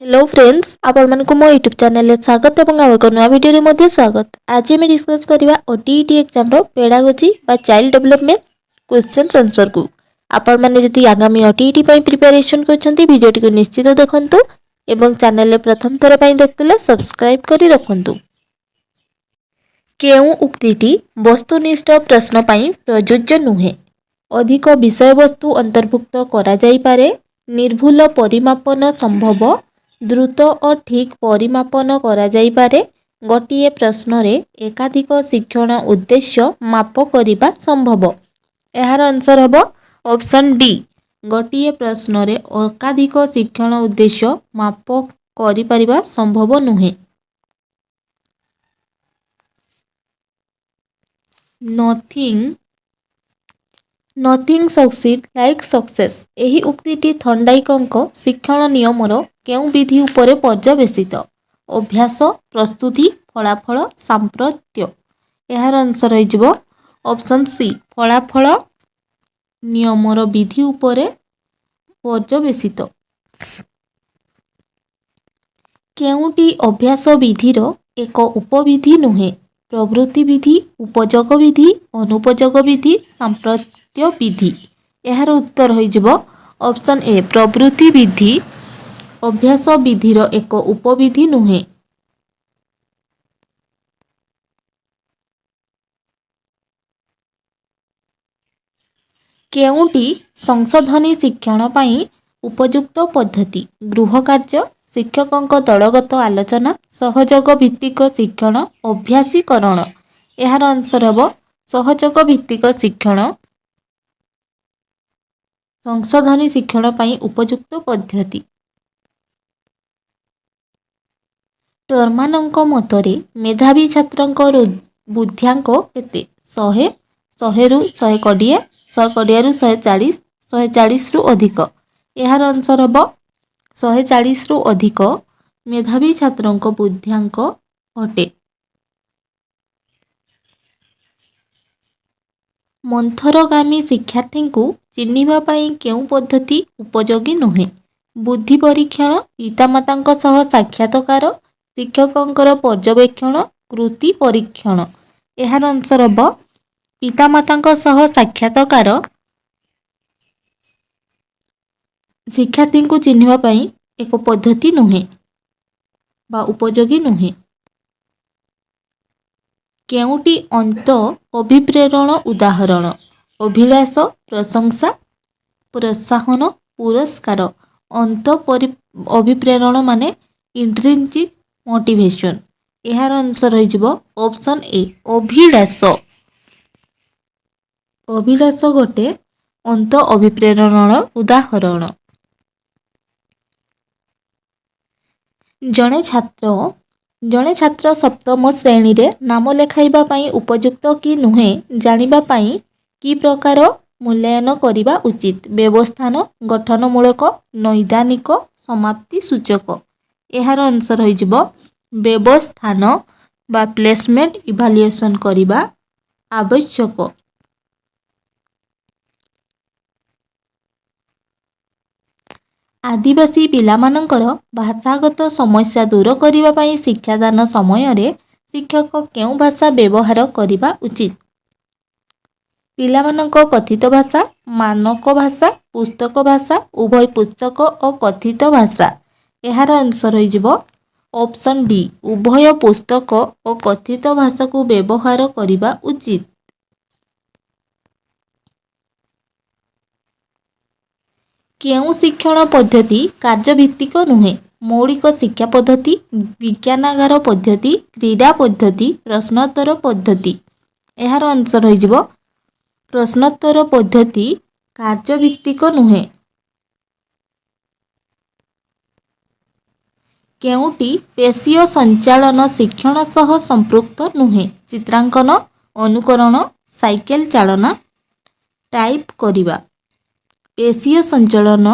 Hello friends आपण मन को मो यूट्यूब चैनल में स्वागत और एक नया वीडियो रे मध्ये स्वागत। आज हम डिस्कस करबा ओटीईटी एग्जाम रो पेडागोजी बा चाइल्ड डेवलपमेंट क्वेश्चन आंसर को। आपण माने जति आगामी ओटीईटी पई प्रिपरेशन करछंती वीडियो को निश्चित देखंतु एवं चैनल में प्रथम थर पई देखतले सब्सक्राइब करी रखंतु। केउ उक्तिटी वस्तुनिष्ठ प्रश्न पई प्रयोज्य नुहे। अधिक विषय वस्तु अंतर्भुक्त करा जाई पारे। निर्भुल परिमापन संभव। द्रुत और ठीक परिमापन करा जाई पारे। गोटिए प्रश्न रे एकाधिक शिक्षण उद्देश्य माप करिबा संभव। एहार आंसर हबो ऑप्शन डी। गोटिए प्रश्न रे एकाधिक शिक्षण उद्देश्य माप करि परिबा संभव नुहे। Nothing succeed like success. एही उक्तिटी थंडाइकंक शिक्षण नियमर केउ विधि उपरे पर्यवेसित। अभ्यास, प्रस्तुति, फलाफल, सांप्रत्य। एहार आंसर होइजिबो ऑप्शन सी फलाफल नियमर विधि उपरे पर्यवेसित। केउटी अभ्यास विधिर एक उपविधि नुहे। प्रवृत्ति विधि, उपयोग विधि, अनुपयोग विधि, सांप्रत्य विधि। एहार उत्तर होइजिबो ऑप्शन ए प्रवृत्ति विधि अभ्यास विधिर एक उपविधि नुहे। केउटी संशोधनी शिक्षण पई उपयुक्त पद्धति। गृह कार्य, शिक्षकों दलगत आलोचना, सहयोग भित्तिक शिक्षण, अभ्यासीकरण। एहार आंसर हबो सहयोग भित्तिक शिक्षण संशोधनी शिक्षण पई उपयुक्त पद्धति। टर्मानंक मतरे मेधावी छात्रंक बुद्ध्यांक केते? 100, 100 रु 100 कोड़िए, 100 कोड़िए रु 140, 140 रु अधिक। एहार आंसर हबो 140 रु अधिक मेधावी छात्रंक बुद्ध्यांक अटे। मंथरगामी शिक्षार्थी को चिन्हिबा पई केउ पद्धति उपयोगी नुहे। बुद्धि परीक्षण, पितामातांक सह साक्षात्कार, शिक्षकंकर पर्यवेक्षण, कृति परीक्षण। एहार आंसर हबो पितामातांक सह साक्षात्कार शिक्षार्थी को चिन्हिबा पई एक पद्धति नुहे बा उपयोगी नुहे। केउटी अंत अभिप्रेरण उदाहरण? अभिलाष, प्रशंसा, प्रोत्साहन, पुरस्कार। अंत अभिप्रेरण माने इंट्रिंसिक मोटिवेशन। एहार आंसर होइजिबो ऑप्शन ए अभिलाष। अभिलाष गोटे अंत अभिप्रेरणर उदाहरण। जणे छात्र सप्तम श्रेणी रे नाम लेखाइबा पई उपयुक्त कि नुहे जानिबा पई कि प्रकार मूल्यांकन करिबा उचित? व्यवस्थान, गठनमूलक, नैदानिक, समाप्ति सूचक। एहार आंसर होइजिबो व्यवस्थान बा प्लेसमेंट इभालुएशन करिबा आवश्यक। आदिवासी पिलामानंकर भाषागत समस्या दूर करिबा पई शिक्षादान समय रे शिक्षक केउ भाषा व्यवहार करिबा उचित? पिलामानंक कथित भाषा, मानक भाषा, पुस्तक भाषा, उभय पुस्तक और कथित भाषा। एहार आंसर होइजिबो ऑप्शन डी उभय पुस्तक और कथित भाषा को व्यवहार करिबा उचित। केउ शिक्षण पद्धति कार्यभित्तिक नुहे? मौलिक शिक्षा पद्धति, विज्ञानागार पद्धति, क्रीड़ा पद्धति, प्रश्नोत्तर पद्धति। एहार आंसर होइजिबो प्रश्नोत्तर पद्धति कार्यभित्तिक नुहे। केउटी पेशीय संचालन शिक्षण सह संपृक्त नुहे? चित्रांकन, अनुकरण, साइकेल चालना, टाइप करिबा। पेशीय संचालन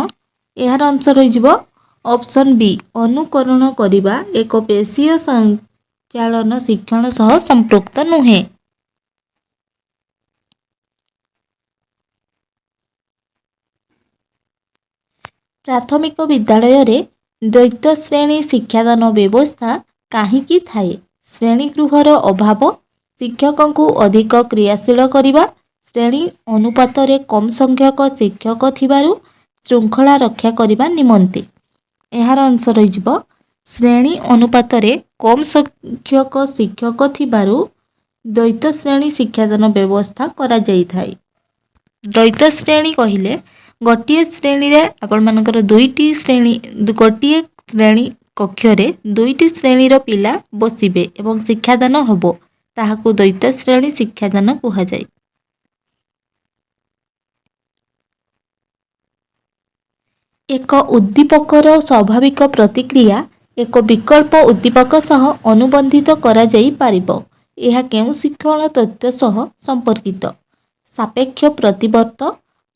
एहार आंसर होइजिबो ऑप्शन बी अनुकरण करिबा एक पेशीय संचालन शिक्षण सह संपृक्त नुहे। प्राथमिक विद्यालय रे ଦ୍ୱୈତ ଶ୍ରେଣୀ ଶିକ୍ଷାଦାନ ବ୍ୟବସ୍ଥା କାହିଁକି ଥାଏ? ଶ୍ରେଣୀଗୃହର ଅଭାବ, ଶିକ୍ଷକଙ୍କୁ ଅଧିକ କ୍ରିୟାଶୀଳ କରିବା, ଶ୍ରେଣୀ ଅନୁପାତରେ କମ୍ ସଂଖ୍ୟକ ଶିକ୍ଷକ ଥିବାରୁ ଶୃଙ୍ଖଳା ରକ୍ଷା କରିବା ନିମନ୍ତେ। ଏହାର ଆନ୍ସର ରହିଯିବ ଶ୍ରେଣୀ ଅନୁପାତରେ କମ୍ ସଂଖ୍ୟକ ଶିକ୍ଷକ ଥିବାରୁ ଦ୍ୱୈତ ଶ୍ରେଣୀ ଶିକ୍ଷାଦାନ ବ୍ୟବସ୍ଥା କରାଯାଇଥାଏ। ଦ୍ୱୈତ ଶ୍ରେଣୀ କହିଲେ ଗୋଟିଏ ଶ୍ରେଣୀରେ ଆପଣମାନଙ୍କର ଗୋଟିଏ ଶ୍ରେଣୀ କକ୍ଷରେ ଦୁଇଟି ଶ୍ରେଣୀର ପିଲା ବସିବେ ଏବଂ ଶିକ୍ଷାଦାନ ହେବ। ତାହାକୁ ଦ୍ୱୈତ ଶ୍ରେଣୀ ଶିକ୍ଷାଦାନ କୁହାଯାଏ। ଏକ ଉଦ୍ଦୀପକର ସ୍ୱାଭାବିକ ପ୍ରତିକ୍ରିୟା ଏକ ବିକଳ୍ପ ଉଦ୍ଦୀପକ ସହ ଅନୁବନ୍ଧିତ କରାଯାଇପାରିବ। ଏହା କେଉଁ ଶିକ୍ଷଣ ତତ୍ତ୍ୱ ସହ ସମ୍ପର୍କିତ? ସାପେକ୍ଷ ପ୍ରତିବର୍ତ୍ତ,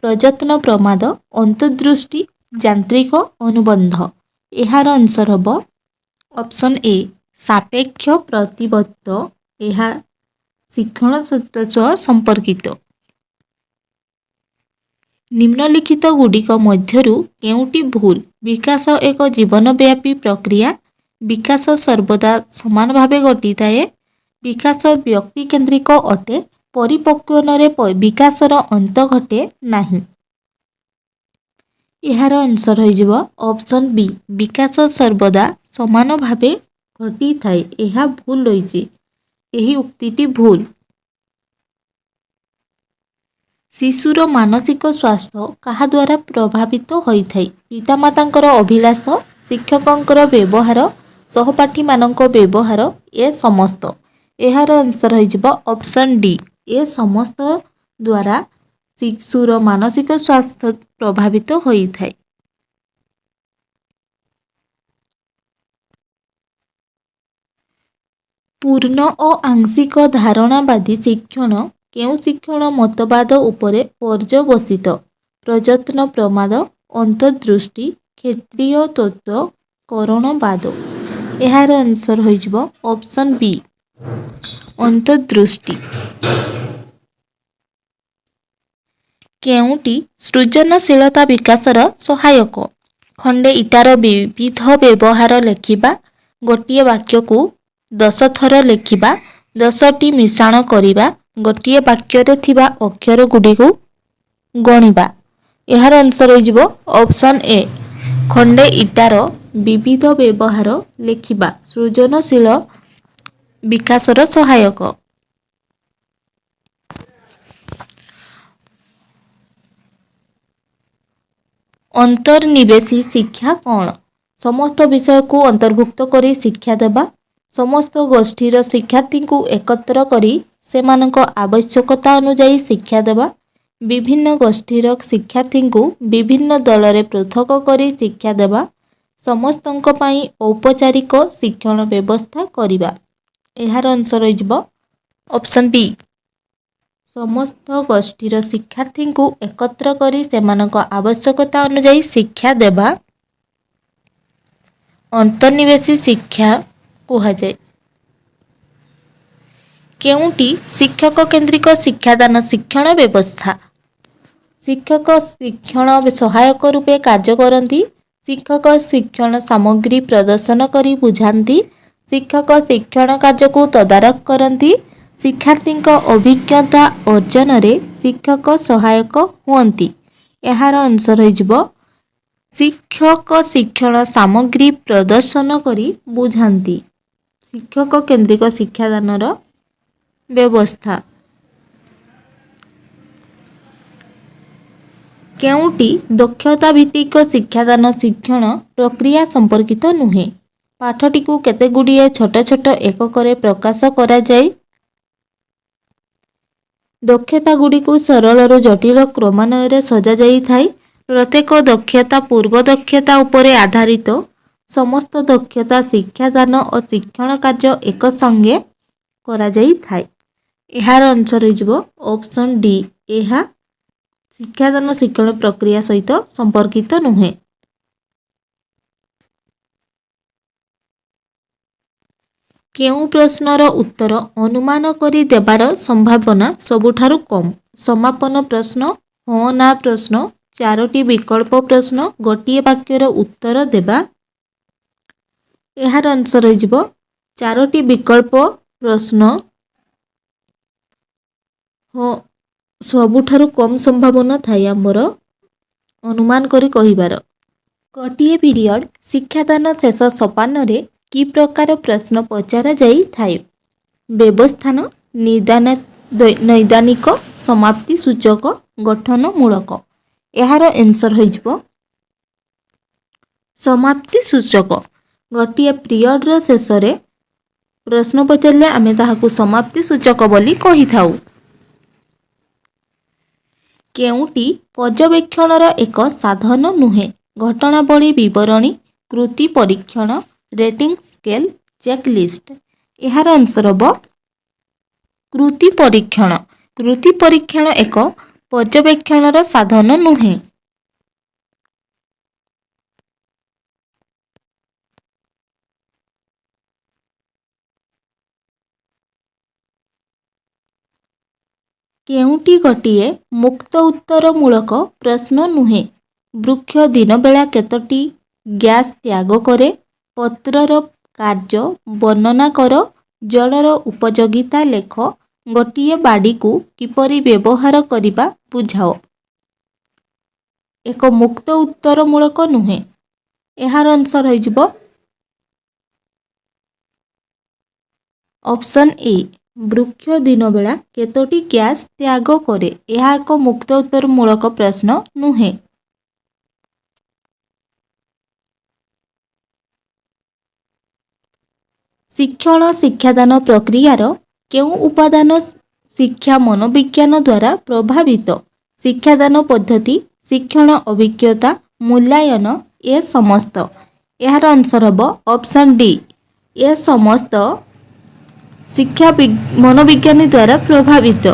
ପ୍ରଯତ୍ନ ପ୍ରମାଦ, ଅନ୍ତର୍ଦୃଷ୍ଟି, ଯାନ୍ତ୍ରିକ ଅନୁବନ୍ଧ। ଏହାର ଆନ୍ସର ହେବ ଅପସନ୍ ଏ ସାପେକ୍ଷ ପ୍ରତିବର୍ତ୍ତ। ଏହା ଶିକ୍ଷଣ ତତ୍ତ୍ୱ ସହ ସମ୍ପର୍କିତ। ନିମ୍ନଲିଖିତ ଗୁଡ଼ିକ ମଧ୍ୟରୁ କେଉଁଟି ଭୁଲ? ବିକାଶ ଏକ ଜୀବନବ୍ୟାପୀ ପ୍ରକ୍ରିୟା। ବିକାଶ ସର୍ବଦା ସମାନ ଭାବେ ଘଟିଥାଏ। ବିକାଶ ବ୍ୟକ୍ତିକେନ୍ଦ୍ରିକ ଅଟେ। ପରିପକ୍ୱନରେ ବିକାଶର ଅନ୍ତ ଘଟେ ନାହିଁ। ଏହାର ଆନ୍ସର ହୋଇଯିବ ଅପସନ୍ ବି ବିକାଶ ସର୍ବଦା ସମାନ ଭାବେ ଘଟିଥାଏ। ଏହା ଭୁଲ ରହିଛି। ଏହି ଉକ୍ତିଟି ଭୁଲ। ଶିଶୁର ମାନସିକ ସ୍ୱାସ୍ଥ୍ୟ କାହା ଦ୍ୱାରା ପ୍ରଭାବିତ ହୋଇଥାଏ? ପିତାମାତାଙ୍କର ଅଭିଳାଷ, ଶିକ୍ଷକଙ୍କର ବ୍ୟବହାର, ସହପାଠୀମାନଙ୍କ ବ୍ୟବହାର, ଏ ସମସ୍ତ। ଏହାର ଆନ୍ସର ହୋଇଯିବ ଅପସନ୍ ଡି ଏ ସମସ୍ତ ଦ୍ୱାରା ଶିଶୁର ମାନସିକ ସ୍ୱାସ୍ଥ୍ୟ ପ୍ରଭାବିତ ହୋଇଥାଏ। ପୂର୍ଣ୍ଣ ଓ ଆଂଶିକ ଧାରଣାବାଦୀ ଶିକ୍ଷଣ କେଉଁ ଶିକ୍ଷଣ ମତବାଦ ଉପରେ ପର୍ଯ୍ୟବସିତ? ପ୍ରଯତ୍ନ ପ୍ରମାଦ, ଅନ୍ତର୍ଦୃଷ୍ଟି, କ୍ଷେତ୍ରୀୟ ତତ୍ତ୍ୱ, କରଣବାଦ। ଏହାର ଆନ୍ସର ହୋଇଯିବ ଅପସନ୍ ବି ଅନ୍ତର୍ଦୃଷ୍ଟି। କେଉଁଟି ସୃଜନଶୀଳତା ବିକାଶର ସହାୟକ? ଖଣ୍ଡେ ଇଟାର ବିବିଧ ବ୍ୟବହାର ଲେଖିବା, ଗୋଟିଏ ବାକ୍ୟକୁ 10 ଥର ଲେଖିବା, 10ଟି ମିଶାଣ କରିବା, ଗୋଟିଏ ବାକ୍ୟରେ ଥିବା ଅକ୍ଷରଗୁଡ଼ିକୁ ଗଣିବା। ଏହାର ଆନ୍ସର ହୋଇଯିବ ଅପସନ୍ ଏ ଖଣ୍ଡେ ଇଟାର ବିବିଧ ବ୍ୟବହାର ଲେଖିବା ସୃଜନଶୀଳ ବିକାଶର ସହାୟକ। ଅନ୍ତର୍ନିବେଶୀ ଶିକ୍ଷା କ'ଣ? ସମସ୍ତ ବିଷୟକୁ ଅନ୍ତର୍ଭୁକ୍ତ କରି ଶିକ୍ଷା ଦେବା, ସମସ୍ତ ଗୋଷ୍ଠୀର ଶିକ୍ଷାର୍ଥୀଙ୍କୁ ଏକତ୍ର କରି ସେମାନଙ୍କ ଆବଶ୍ୟକତା ଅନୁଯାୟୀ ଶିକ୍ଷା ଦେବା, ବିଭିନ୍ନ ଗୋଷ୍ଠୀର ଶିକ୍ଷାର୍ଥୀଙ୍କୁ ବିଭିନ୍ନ ଦଳରେ ପୃଥକ କରି ଶିକ୍ଷା ଦେବା, ସମସ୍ତଙ୍କ ପାଇଁ ଔପଚାରିକ ଶିକ୍ଷଣ ବ୍ୟବସ୍ଥା କରିବା। ଏହାର ଆନ୍ସର ହୋଇଯିବ ଅପସନ୍ ବି ସମସ୍ତ ଗୋଷ୍ଠୀର ଶିକ୍ଷାର୍ଥୀଙ୍କୁ ଏକତ୍ର କରି ସେମାନଙ୍କ ଆବଶ୍ୟକତା ଅନୁଯାୟୀ ଶିକ୍ଷା ଦେବା ଅନ୍ତର୍ନିବେଶୀ ଶିକ୍ଷା କୁହାଯାଏ। କେଉଁଟି ଶିକ୍ଷକ କେନ୍ଦ୍ରିକ ଶିକ୍ଷାଦାନ ଶିକ୍ଷଣ ବ୍ୟବସ୍ଥା? ଶିକ୍ଷକ ଶିକ୍ଷଣ ସହାୟକ ରୂପେ କାର୍ଯ୍ୟ କରନ୍ତି। ଶିକ୍ଷକ ଶିକ୍ଷଣ ସାମଗ୍ରୀ ପ୍ରଦର୍ଶନ କରି ବୁଝାନ୍ତି। ଶିକ୍ଷକ ଶିକ୍ଷଣ କାର୍ଯ୍ୟକୁ ତଦାରଖ କରନ୍ତି। ଶିକ୍ଷାର୍ଥୀଙ୍କ ଅଭିଜ୍ଞତା ଅର୍ଜନରେ ଶିକ୍ଷକ ସହାୟକ ହୁଅନ୍ତି। ଏହାର ଆନ୍ସର ହୋଇଯିବ ଶିକ୍ଷକ ଶିକ୍ଷଣ ସାମଗ୍ରୀ ପ୍ରଦର୍ଶନ କରି ବୁଝାନ୍ତି। ଶିକ୍ଷକ କେନ୍ଦ୍ରିକ ଶିକ୍ଷାଦାନର ବ୍ୟବସ୍ଥା। କେଉଁଟି ଦକ୍ଷତା ଭିତ୍ତିକ ଶିକ୍ଷାଦାନ ଶିକ୍ଷଣ ପ୍ରକ୍ରିୟା ସମ୍ପର୍କିତ ନୁହେଁ? ପାଠଟିକୁ କେତେଗୁଡ଼ିଏ ଛୋଟ ଛୋଟ ଏକକରେ ପ୍ରକାଶ କରାଯାଏ। ଦକ୍ଷତାଗୁଡ଼ିକୁ ସରଳରୁ ଜଟିଳ କ୍ରମାନ୍ୱୟରେ ସଜାଯାଇଥାଏ। ପ୍ରତ୍ୟେକ ଦକ୍ଷତା ପୂର୍ବ ଦକ୍ଷତା ଉପରେ ଆଧାରିତ। ସମସ୍ତ ଦକ୍ଷତା ଶିକ୍ଷାଦାନ ଓ ଶିକ୍ଷଣ କାର୍ଯ୍ୟ ଏକ ସଙ୍ଗେ କରାଯାଇଥାଏ। ଏହାର ଆନ୍ସର ହୋଇଯିବ ଅପସନ୍ ଡି ଏହା ଶିକ୍ଷାଦାନ ଶିକ୍ଷଣ ପ୍ରକ୍ରିୟା ସହିତ ସମ୍ପର୍କିତ ନୁହେଁ। କେଉଁ ପ୍ରଶ୍ନର ଉତ୍ତର ଅନୁମାନ କରି ଦେବାର ସମ୍ଭାବନା ସବୁଠାରୁ କମ୍? ସମାପନ ପ୍ରଶ୍ନ, ହଁ ନା ପ୍ରଶ୍ନ, 4ଟି ବିକଳ୍ପ ପ୍ରଶ୍ନ, ଗୋଟିଏ ବାକ୍ୟର ଉତ୍ତର ଦେବା, ଏହାର ଆନ୍ସର ହୋଇଯିବ 4ଟି ବିକଳ୍ପ ପ୍ରଶ୍ନ ହଁ ସବୁଠାରୁ କମ୍ ସମ୍ଭାବନା ଥାଏ ଆମର ଅନୁମାନ କରି କହିବାର। ଗୋଟିଏ ପିରିୟଡ଼ ଶିକ୍ଷାଦାନ ଶେଷ ସୋପାନରେ କି ପ୍ରକାର ପ୍ରଶ୍ନ ପଚରାଯାଇଥାଏ? ବ୍ୟବସ୍ଥାନ, ନୈଦାନିକ, ସମାପ୍ତି ସୂଚକ, ଗଠନମୂଳକ। ଏହାର ଆନ୍ସର ହୋଇଯିବ ସମାପ୍ତି ସୂଚକ। ଗୋଟିଏ ପିରିୟଡ଼ର ଶେଷରେ ପ୍ରଶ୍ନ ପଚାରିଲେ ଆମେ ତାହାକୁ ସମାପ୍ତି ସୂଚକ ବୋଲି କହିଥାଉ। କେଉଁଟି ପର୍ଯ୍ୟବେକ୍ଷଣର ଏକ ସାଧନ ନୁହେଁ? ଘଟଣାବଳୀ ବିବରଣୀ, କୃତି ପରୀକ୍ଷଣ, ରେଟିଂ ସ୍କେଲ୍, ଚେକଲିଷ୍ଟ। ଏହାର ଆନ୍ସର ହେବ କୃତି ପରୀକ୍ଷଣ। କୃତି ପରୀକ୍ଷଣ ଏକ ପର୍ଯ୍ୟବେକ୍ଷଣର ସାଧନ ନୁହେଁ। କେଉଁଟି ଗୋଟିଏ ମୁକ୍ତ ଉତ୍ତରମୂଳକ ପ୍ରଶ୍ନ ନୁହେଁ? ବୃକ୍ଷ ଦିନବେଳା କେତୋଟି ଗ୍ୟାସ୍ ତ୍ୟାଗ କରେ? ପତ୍ରର କାର୍ଯ୍ୟ ବର୍ଣ୍ଣନା କର। ଜଳର ଉପଯୋଗିତା ଲେଖ। ଗୋଟିଏ ବାଡ଼ିକୁ କିପରି ବ୍ୟବହାର କରିବା ବୁଝାଅ। ଏକ ମୁକ୍ତ ଉତ୍ତରମୂଳକ ନୁହେଁ। ଏହାର ଆନ୍ସର ହୋଇଯିବ ଅପସନ୍ ଏ। ବୃକ୍ଷ ଦିନବେଳା କେତୋଟି ଗ୍ୟାସ୍ ତ୍ୟାଗ କରେ? ଏହା ଏକ ମୁକ୍ତ ଉତ୍ତରମୂଳକ ପ୍ରଶ୍ନ ନୁହେଁ। ଶିକ୍ଷଣ ଶିକ୍ଷାଦାନ ପ୍ରକ୍ରିୟାର କେଉଁ ଉପାଦାନ ଶିକ୍ଷା ମନୋବିଜ୍ଞାନ ଦ୍ୱାରା ପ୍ରଭାବିତ? ଶିକ୍ଷାଦାନ ପଦ୍ଧତି, ଶିକ୍ଷଣ ଅଭିଜ୍ଞତା, ମୂଲ୍ୟାୟନ, ଏ ସମସ୍ତ। ଏହାର ଆନ୍ସର ହେବ ଅପସନ୍ ଡି। ଏ ସମସ୍ତ ଶିକ୍ଷା ମନୋବିଜ୍ଞାନୀ ଦ୍ୱାରା ପ୍ରଭାବିତ।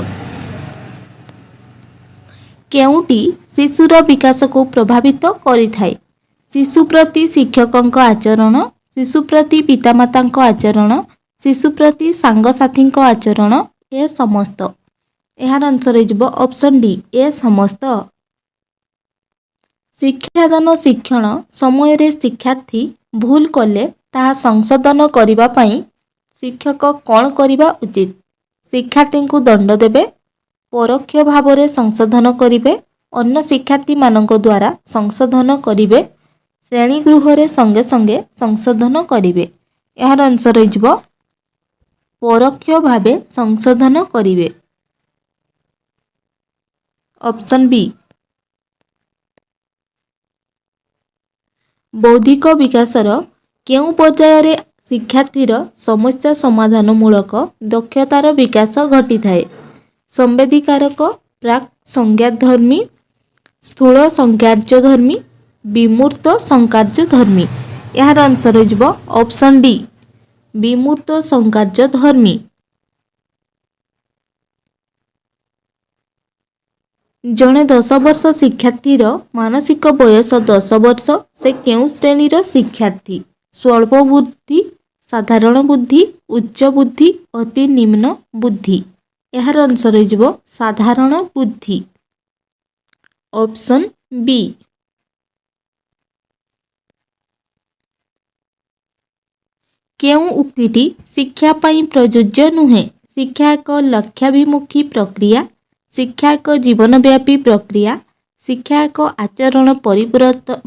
କେଉଁଟି ଶିଶୁର ବିକାଶକୁ ପ୍ରଭାବିତ କରିଥାଏ? ଶିଶୁ ପ୍ରତି ଶିକ୍ଷକଙ୍କ ଆଚରଣ, ଶିଶୁ ପ୍ରତି ପିତାମାତାଙ୍କ ଆଚରଣ, ଶିଶୁ ପ୍ରତି ସାଙ୍ଗସାଥୀଙ୍କ ଆଚରଣ, ଏ ସମସ୍ତ। ଏହାର ଆନ୍ସର ହୋଇଯିବ ଅପସନ୍ ଡି ଏ ସମସ୍ତ। ଶିକ୍ଷାଦାନ ଶିକ୍ଷଣ ସମୟରେ ଶିକ୍ଷାର୍ଥୀ ଭୁଲ କଲେ ତାହା ସଂଶୋଧନ କରିବା ପାଇଁ ଶିକ୍ଷକ କ'ଣ କରିବା ଉଚିତ? ଶିକ୍ଷାର୍ଥୀଙ୍କୁ ଦଣ୍ଡ ଦେବେ, ପରୋକ୍ଷ ଭାବରେ ସଂଶୋଧନ କରିବେ, ଅନ୍ୟ ଶିକ୍ଷାର୍ଥୀମାନଙ୍କ ଦ୍ୱାରା ସଂଶୋଧନ କରିବେ, ଶ୍ରେଣୀଗୃହରେ ସଙ୍ଗେ ସଙ୍ଗେ ସଂଶୋଧନ କରିବେ। ଏହାର ଆନ୍ସର ହୋଇଯିବ ପରୋକ୍ଷ ଭାବେ ସଂଶୋଧନ କରିବେ। Option B. ବୌଦ୍ଧିକ ବିକାଶର କେଉଁ ପର୍ଯ୍ୟାୟରେ ଶିକ୍ଷାର୍ଥୀର ସମସ୍ୟା ସମାଧାନମୂଳକ ଦକ୍ଷତାର ବିକାଶ ଘଟିଥାଏ? ସମ୍ବେଦୀକାରକ, ପ୍ରାକ୍ ସଂଜ୍ଞାଧର୍ମୀ, ସ୍ଥୂଳ ସଂଜ୍ଞାର୍ଯ୍ୟଧର୍ମୀ, ବିମୂର୍ତ୍ତ ସଂଜ୍ଞାର୍ଯ୍ୟଧର୍ମୀ। ଏହାର ଆନ୍ସର ହୋଇଯିବ ଅପସନ୍ ଡି ବିମୂର୍ତ୍ତ ସଂଜ୍ଞାର୍ଯ୍ୟଧର୍ମୀ। ଜଣେ 10 ବର୍ଷ ଶିକ୍ଷାର୍ଥୀର ମାନସିକ ବୟସ 10 ବର୍ଷ। ସେ କେଉଁ ଶ୍ରେଣୀର ଶିକ୍ଷାର୍ଥୀ? ସ୍ୱଳ୍ପ ବୁଦ୍ଧି, ସାଧାରଣ ବୁଦ୍ଧି, ଉଚ୍ଚ ବୁଦ୍ଧି, ଅତି ନିମ୍ନ ବୁଦ୍ଧି। ଏହାର ଆନ୍ସର ହୋଇଯିବ ସାଧାରଣ ବୁଦ୍ଧି। Option B. କେଉଁ ଉକ୍ତିଟି ଶିକ୍ଷା ପାଇଁ ପ୍ରଯୁଜ୍ୟ ନୁହେଁ? ଶିକ୍ଷା ଏକ ଲକ୍ଷ୍ୟାଭିମୁଖୀ ପ୍ରକ୍ରିୟା, ଶିକ୍ଷା ଏକ ଜୀବନବ୍ୟାପୀ ପ୍ରକ୍ରିୟା, ଶିକ୍ଷା ଏକ ଆଚରଣ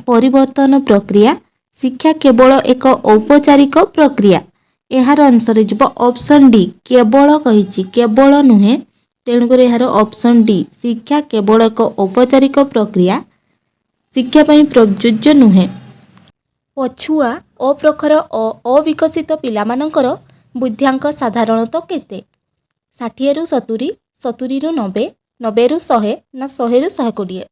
ପରିବର୍ତ୍ତନ ପ୍ରକ୍ରିୟା, ଶିକ୍ଷା କେବଳ ଏକ ଔପଚାରିକ ପ୍ରକ୍ରିୟା। ଏହାର ଆନ୍ସର ହୋଇଯିବ ଅପସନ୍ ଡି କେବଳ କହିଛି, କେବଳ ନୁହେଁ। ତେଣୁକରି ଏହାର ଅପସନ୍ ଡି ଶିକ୍ଷା କେବଳ ଏକ ଔପଚାରିକ ପ୍ରକ୍ରିୟା, ଶିକ୍ଷା ପାଇଁ ପ୍ରଯୁଜ୍ୟ ନୁହେଁ। ପଛୁଆ ଅପ୍ରଖର ଓ ଅବିକଶିତ ପିଲାମାନଙ୍କର ବୁଦ୍ଧ୍ୟାଙ୍କ ସାଧାରଣତଃ କେତେ? 60ରୁ 70, 70ରୁ 90, 90ରୁ 100 ନା 100ରୁ 120?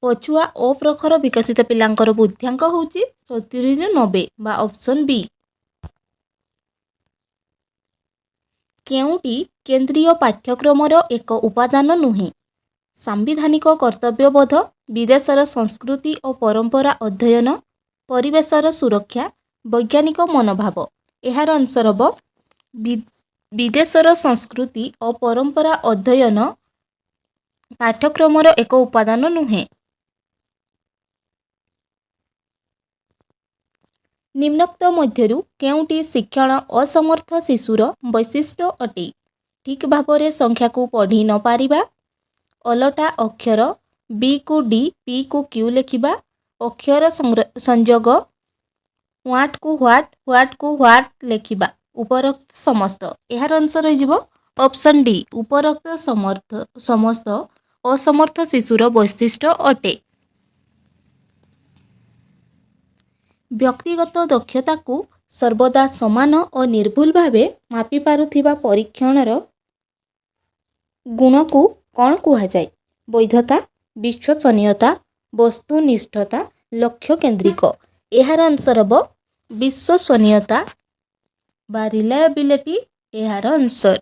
ପଛୁଆ ଅପ୍ରଖର ବିକଶିତ ପିଲାଙ୍କର ବୁଦ୍ଧ୍ୟାଙ୍କ ହେଉଛି 70ରୁ 90 ବା ଅପସନ୍ ବି। କେଉଁଟି କେନ୍ଦ୍ରୀୟ ପାଠ୍ୟକ୍ରମର ଏକ ଉପାଦାନ ନୁହେଁ? ସାମ୍ବିଧାନିକ କର୍ତ୍ତବ୍ୟବୋଧ, ବିଦେଶର ସଂସ୍କୃତି ଓ ପରମ୍ପରା ଅଧ୍ୟୟନ, ପରିବେଶର ସୁରକ୍ଷା, ବୈଜ୍ଞାନିକ ମନୋଭାବ। ଏହାର ଆନ୍ସର ହେବ ବିଦେଶର ସଂସ୍କୃତି ଓ ପରମ୍ପରା ଅଧ୍ୟୟନ ପାଠ୍ୟକ୍ରମର ଏକ ଉପାଦାନ ନୁହେଁ। निम्नोक्त मध्यरु केउंटी शिक्षण असमर्थ शिशुर वैशिष्ट्य अटे। ठीक भाव संख्या को पढ़ी न पारिबा, अलटा अक्षर बी को डी पी को क्यू लिखिबा, अक्षर संयोग व्हाट को व्हाट को व्हाट लिखिबा। उपरोक्त समस्त यार आंसर हो ऑप्शन डी उपरोक्त समस्त असमर्थ शिशुर वैशिष्ट्य अटे। व्यक्तिगत दक्षता को सर्वदा समान और निर्भुल भावे मापी पारुथिबा परीक्षणर गुण को कौन कुहाଯାଏ? वैधता, विश्वसनीयता, वस्तुनिष्ठता, लक्ष्य केंद्रिक। यार आंसर हम विश्वसनीयता बा रिलायबिलिटी यार आंसर।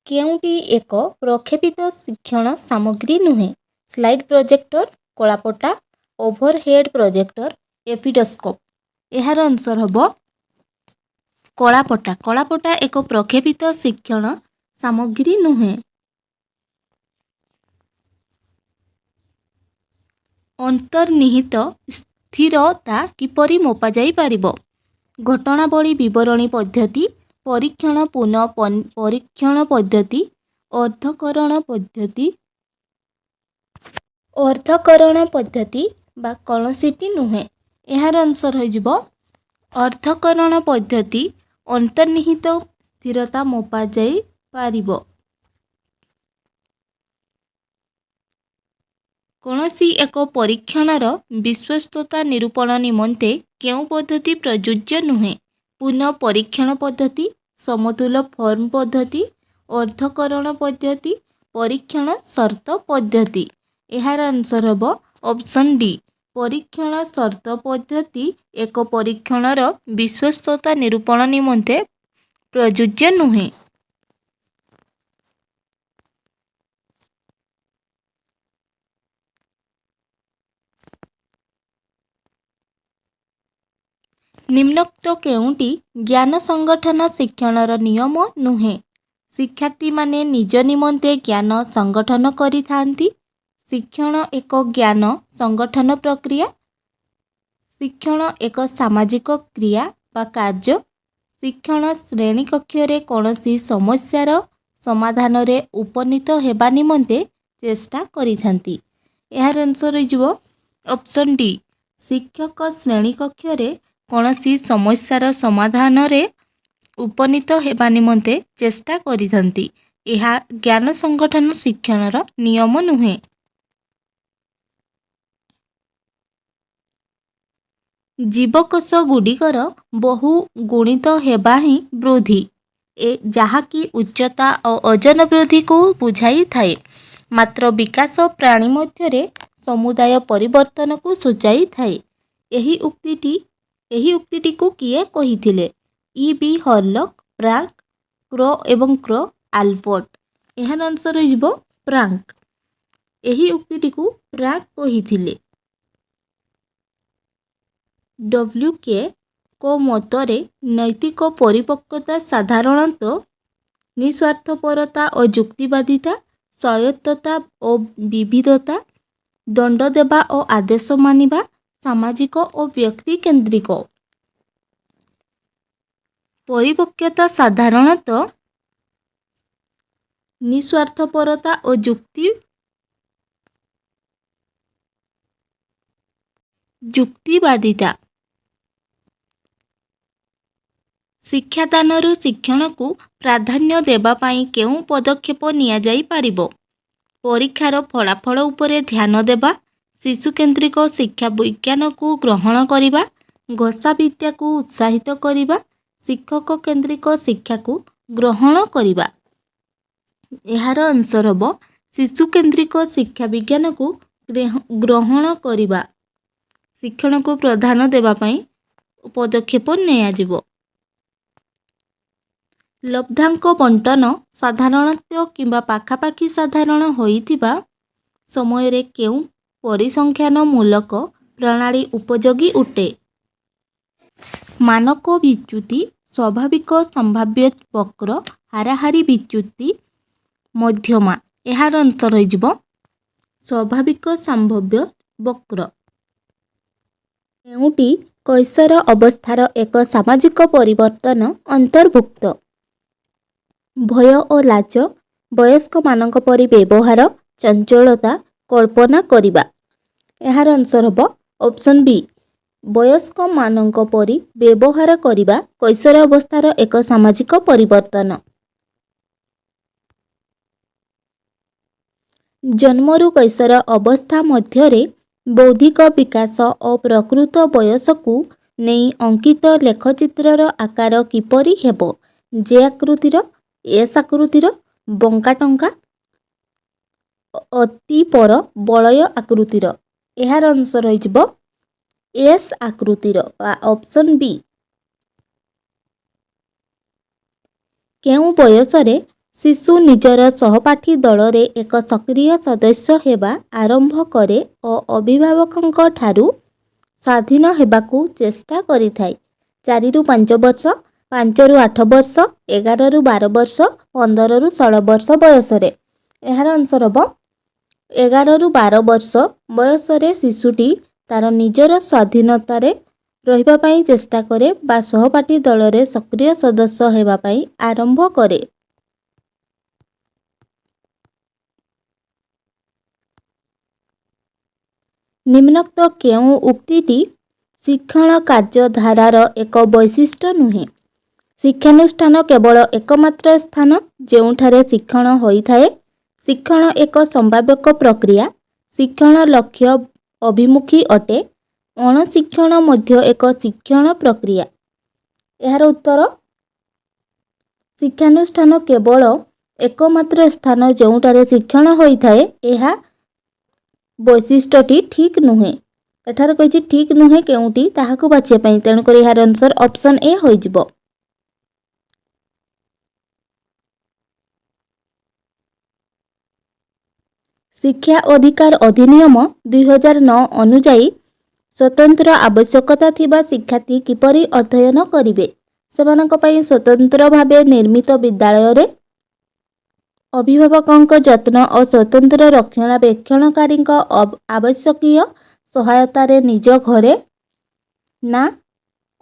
केउंटी एक प्रक्षेपित शिक्षण सामग्री नुहे? स्लाइड प्रोजेक्टर, कलापटा, ओभरहेड प्रोजेक्टर, एपिडोस्कोप। यार आंसर हम कलापटा। कलापटा एक प्रक्षेपित शिक्षण सामग्री नुहे। अंतर्निहित स्थिरता किपरि मपा जाई पारिबो? घटनावली विवरणी पद्धति, परीक्षण पुनः परीक्षण पद्धति, अर्थकरण पद्धति बा कौनसीटी नुहे। यार आंसर हो अर्थकरण पद्धति अंतर्निहित स्थिरता मपा जाई पारिबो। कौनसी एक परीक्षणर विश्वस्तता निरूपण निमंते केउ पद्धति प्रयोज्य नुहे? पुनः परीक्षण पद्धति, समतुल फॉर्म पद्धति, अर्थकरण पद्धति, परीक्षण शर्त पद्धति। यार आंसर हम ऑप्शन डी परीक्षण शर्त पद्धति एक परीक्षणर विश्वस्तता निरूपण निमंते प्रयोज्य नुहे। निम्नोक्त केउंटी ज्ञान संगठन शिक्षणर नियम नुहे? शिक्षार्थी माने निज निमंते ज्ञान संगठन करिथांती। शिक्षण एक ज्ञान संगठन प्रक्रिया। शिक्षण एक सामाजिक क्रिया बा कार्य। शिक्षण श्रेणी कक्षरे कौनसी समस्यार समाधान रे उपनीत हेबा निमंते चेष्टा करिथांती। यार आंसर हो ऑप्शन डी शिक्षक श्रेणी कक्षरे कौनसी समस्यार समाधान रे उपनीत हेबा निमंते चेष्टा करिथांती। यह ज्ञान संगठन शिक्षणर नियम नुहे। जीवकोश गुड़िकर बहु गुणित हेबा ही वृद्धि जहाँकि उच्चता और ओजन वृद्धि को बुझाई थाए। मात्र विकास प्राणी मध्य समुदाय परिवर्तन को सूचाई थाए। यही उक्तिटी को किए कहिथिले? ई बी हॉर्लक, फ्रांक, क्रो एवं क्रो आल्बर्ट। यार आंसर हो फ्रांक। यही उक्तिटी को फ्रांक कहिथिले। डब्ल्यूके को मतरे नैतिक परिपक्वता साधारणतः निस्वार्थपरता और युक्तिवादिता, स्वायत्तता और विविधता, दंड देवा और आदेश मानिबा, सामाजिक और व्यक्ति केंद्रिक। परिपक्वता साधारणतः निस्वार्थपरता और युक्तिवादिता। शिक्षादानरु शिक्षण को प्राधान्य देबा पाई केउं पदक्षेप निया जाई पारिबो? परीक्षार फलाफल उपरे ध्यान देबा, शिशु केंद्रिक शिक्षा विज्ञान को ग्रहण करिबा, घोषा विद्या को उत्साहित करिबा, शिक्षक केंद्रिक शिक्षा को ग्रहण करिबा। यार आंसर हम शिशु केंद्रिक शिक्षा विज्ञान को ग्रहण करिबा। शिक्षण को प्राधान्य देबा पाई पदक्षेप निया जिवो। लब्धांक बंटन साधारणतः किंबा पाखापाखि साधारण होइथिबा समय रे केउं परिसंख्यान मूलक प्रणाली उपयोगी उठे? मानक विच्युति, स्वाभाविक संभाव्य वक्र, हाराहारी विच्युति, मध्यमा। यार आंसर हो स्वाभाविक संभाव्य ବକ୍ର। କେଉଁଟି କୈଶୋର ଅବସ୍ଥାର ଏକ ସାମାଜିକ ପରିବର୍ତ୍ତନ ଅନ୍ତର୍ଭୁକ୍ତ? ଭୟ ଓ ଲାଜ, ବୟସ୍କମାନଙ୍କ ପରି ବ୍ୟବହାର, ଚଞ୍ଚଳତା, କଳ୍ପନା କରିବା। ଏହାର ଆନ୍ସର ହେବ ଅପସନ୍ ବି, ବୟସ୍କମାନଙ୍କ ପରି ବ୍ୟବହାର କରିବା କୈଶୋର ଅବସ୍ଥାର ଏକ ସାମାଜିକ ପରିବର୍ତ୍ତନ। ଜନ୍ମରୁ କୈଶୋର ଅବସ୍ଥା ମଧ୍ୟରେ ବୌଦ୍ଧିକ ବିକାଶ ଓ ପ୍ରକୃତ ବୟସକୁ ନେଇ ଅଙ୍କିତ ଲେଖଚିତ୍ରର ଆକାର କିପରି ହେବ? ଜେ ଆକୃତିର, ଏସ୍ ଆକୃତିର, ବଙ୍କା-ଟଙ୍କା, ଅତିପର ବଳୟ ଆକୃତିର। ଏହାର ଆନ୍ସର ହୋଇଯିବ ଏସ୍ ଆକୃତିର ବା ଅପସନ୍ ବି। କେଉଁ ବୟସରେ ଶିଶୁ ନିଜର ସହପାଠୀ ଦଳରେ ଏକ ସକ୍ରିୟ ସଦସ୍ୟ ହେବା ଆରମ୍ଭ କରେ ଓ ଅଭିଭାବକଙ୍କ ଠାରୁ ସ୍ୱାଧୀନ ହେବାକୁ ଚେଷ୍ଟା କରିଥାଏ? 4ରୁ 5 ବର୍ଷ, 5ରୁ 8 ବର୍ଷ, 11ରୁ 12 ବର୍ଷ, 15ରୁ 16 ବର୍ଷ ବୟସରେ। ଏହାର ଆନ୍ସର ହେବ 11ରୁ 12 ବର୍ଷ ବୟସରେ ଶିଶୁଟି ତାର ନିଜର ସ୍ୱାଧୀନତାରେ ରହିବା ପାଇଁ ଚେଷ୍ଟା କରେ ବା ସହପାଠୀ ଦଳରେ ସକ୍ରିୟ ସଦସ୍ୟ ହେବା ପାଇଁ ଆରମ୍ଭ କରେ। ନିମ୍ନୋକ୍ତ କେଉଁ ଉକ୍ତିଟି ଶିକ୍ଷଣ କାର୍ଯ୍ୟଧାରାର ଏକ ବୈଶିଷ୍ଟ୍ୟ ନୁହେଁ? ଶିକ୍ଷାନୁଷ୍ଠାନ କେବଳ ଏକମାତ୍ର ସ୍ଥାନ ଯେଉଁଠାରେ ଶିକ୍ଷଣ ହୋଇଥାଏ। ଶିକ୍ଷଣ ଏକ ସମ୍ଭାବ୍ୟକ ପ୍ରକ୍ରିୟା। ଶିକ୍ଷଣ ଲକ୍ଷ୍ୟ ଅଭିମୁଖୀ ଅଟେ। ଅଣଶିକ୍ଷଣ ମଧ୍ୟ ଏକ ଶିକ୍ଷଣ ପ୍ରକ୍ରିୟା। ଏହାର ଉତ୍ତର ଶିକ୍ଷାନୁଷ୍ଠାନ କେବଳ ଏକମାତ୍ର ସ୍ଥାନ ଯେଉଁଠାରେ ଶିକ୍ଷଣ ହୋଇଥାଏ। ଏହା ବୈଶିଷ୍ଟ୍ୟଟି ଠିକ୍ ନୁହେଁ। ଏଠାରେ କହିଛି ଠିକ୍ ନୁହେଁ କେଉଁଟି ତାହାକୁ ବାଛିବା ପାଇଁ, ତେଣୁକରି ଏହାର ଆନ୍ସର ଅପସନ୍ ଏ ହୋଇଯିବ। ଶିକ୍ଷା ଅଧିକାର ଅଧିନିୟମ 2009 ଅନୁଯାୟୀ ସ୍ୱତନ୍ତ୍ର ଆବଶ୍ୟକତା ଥିବା ଶିକ୍ଷାର୍ଥୀ କିପରି ଅଧ୍ୟୟନ କରିବେ? ସେମାନଙ୍କ ପାଇଁ ସ୍ୱତନ୍ତ୍ର ଭାବେ ନିର୍ମିତ ବିଦ୍ୟାଳୟରେ ଅଭିଭାବକଙ୍କ ଯତ୍ନ ଓ ସ୍ୱତନ୍ତ୍ର ରକ୍ଷଣାବେକ୍ଷଣକାରୀଙ୍କ ଆବଶ୍ୟକୀୟ ସହାୟତାରେ ନିଜ ଘରେ ନା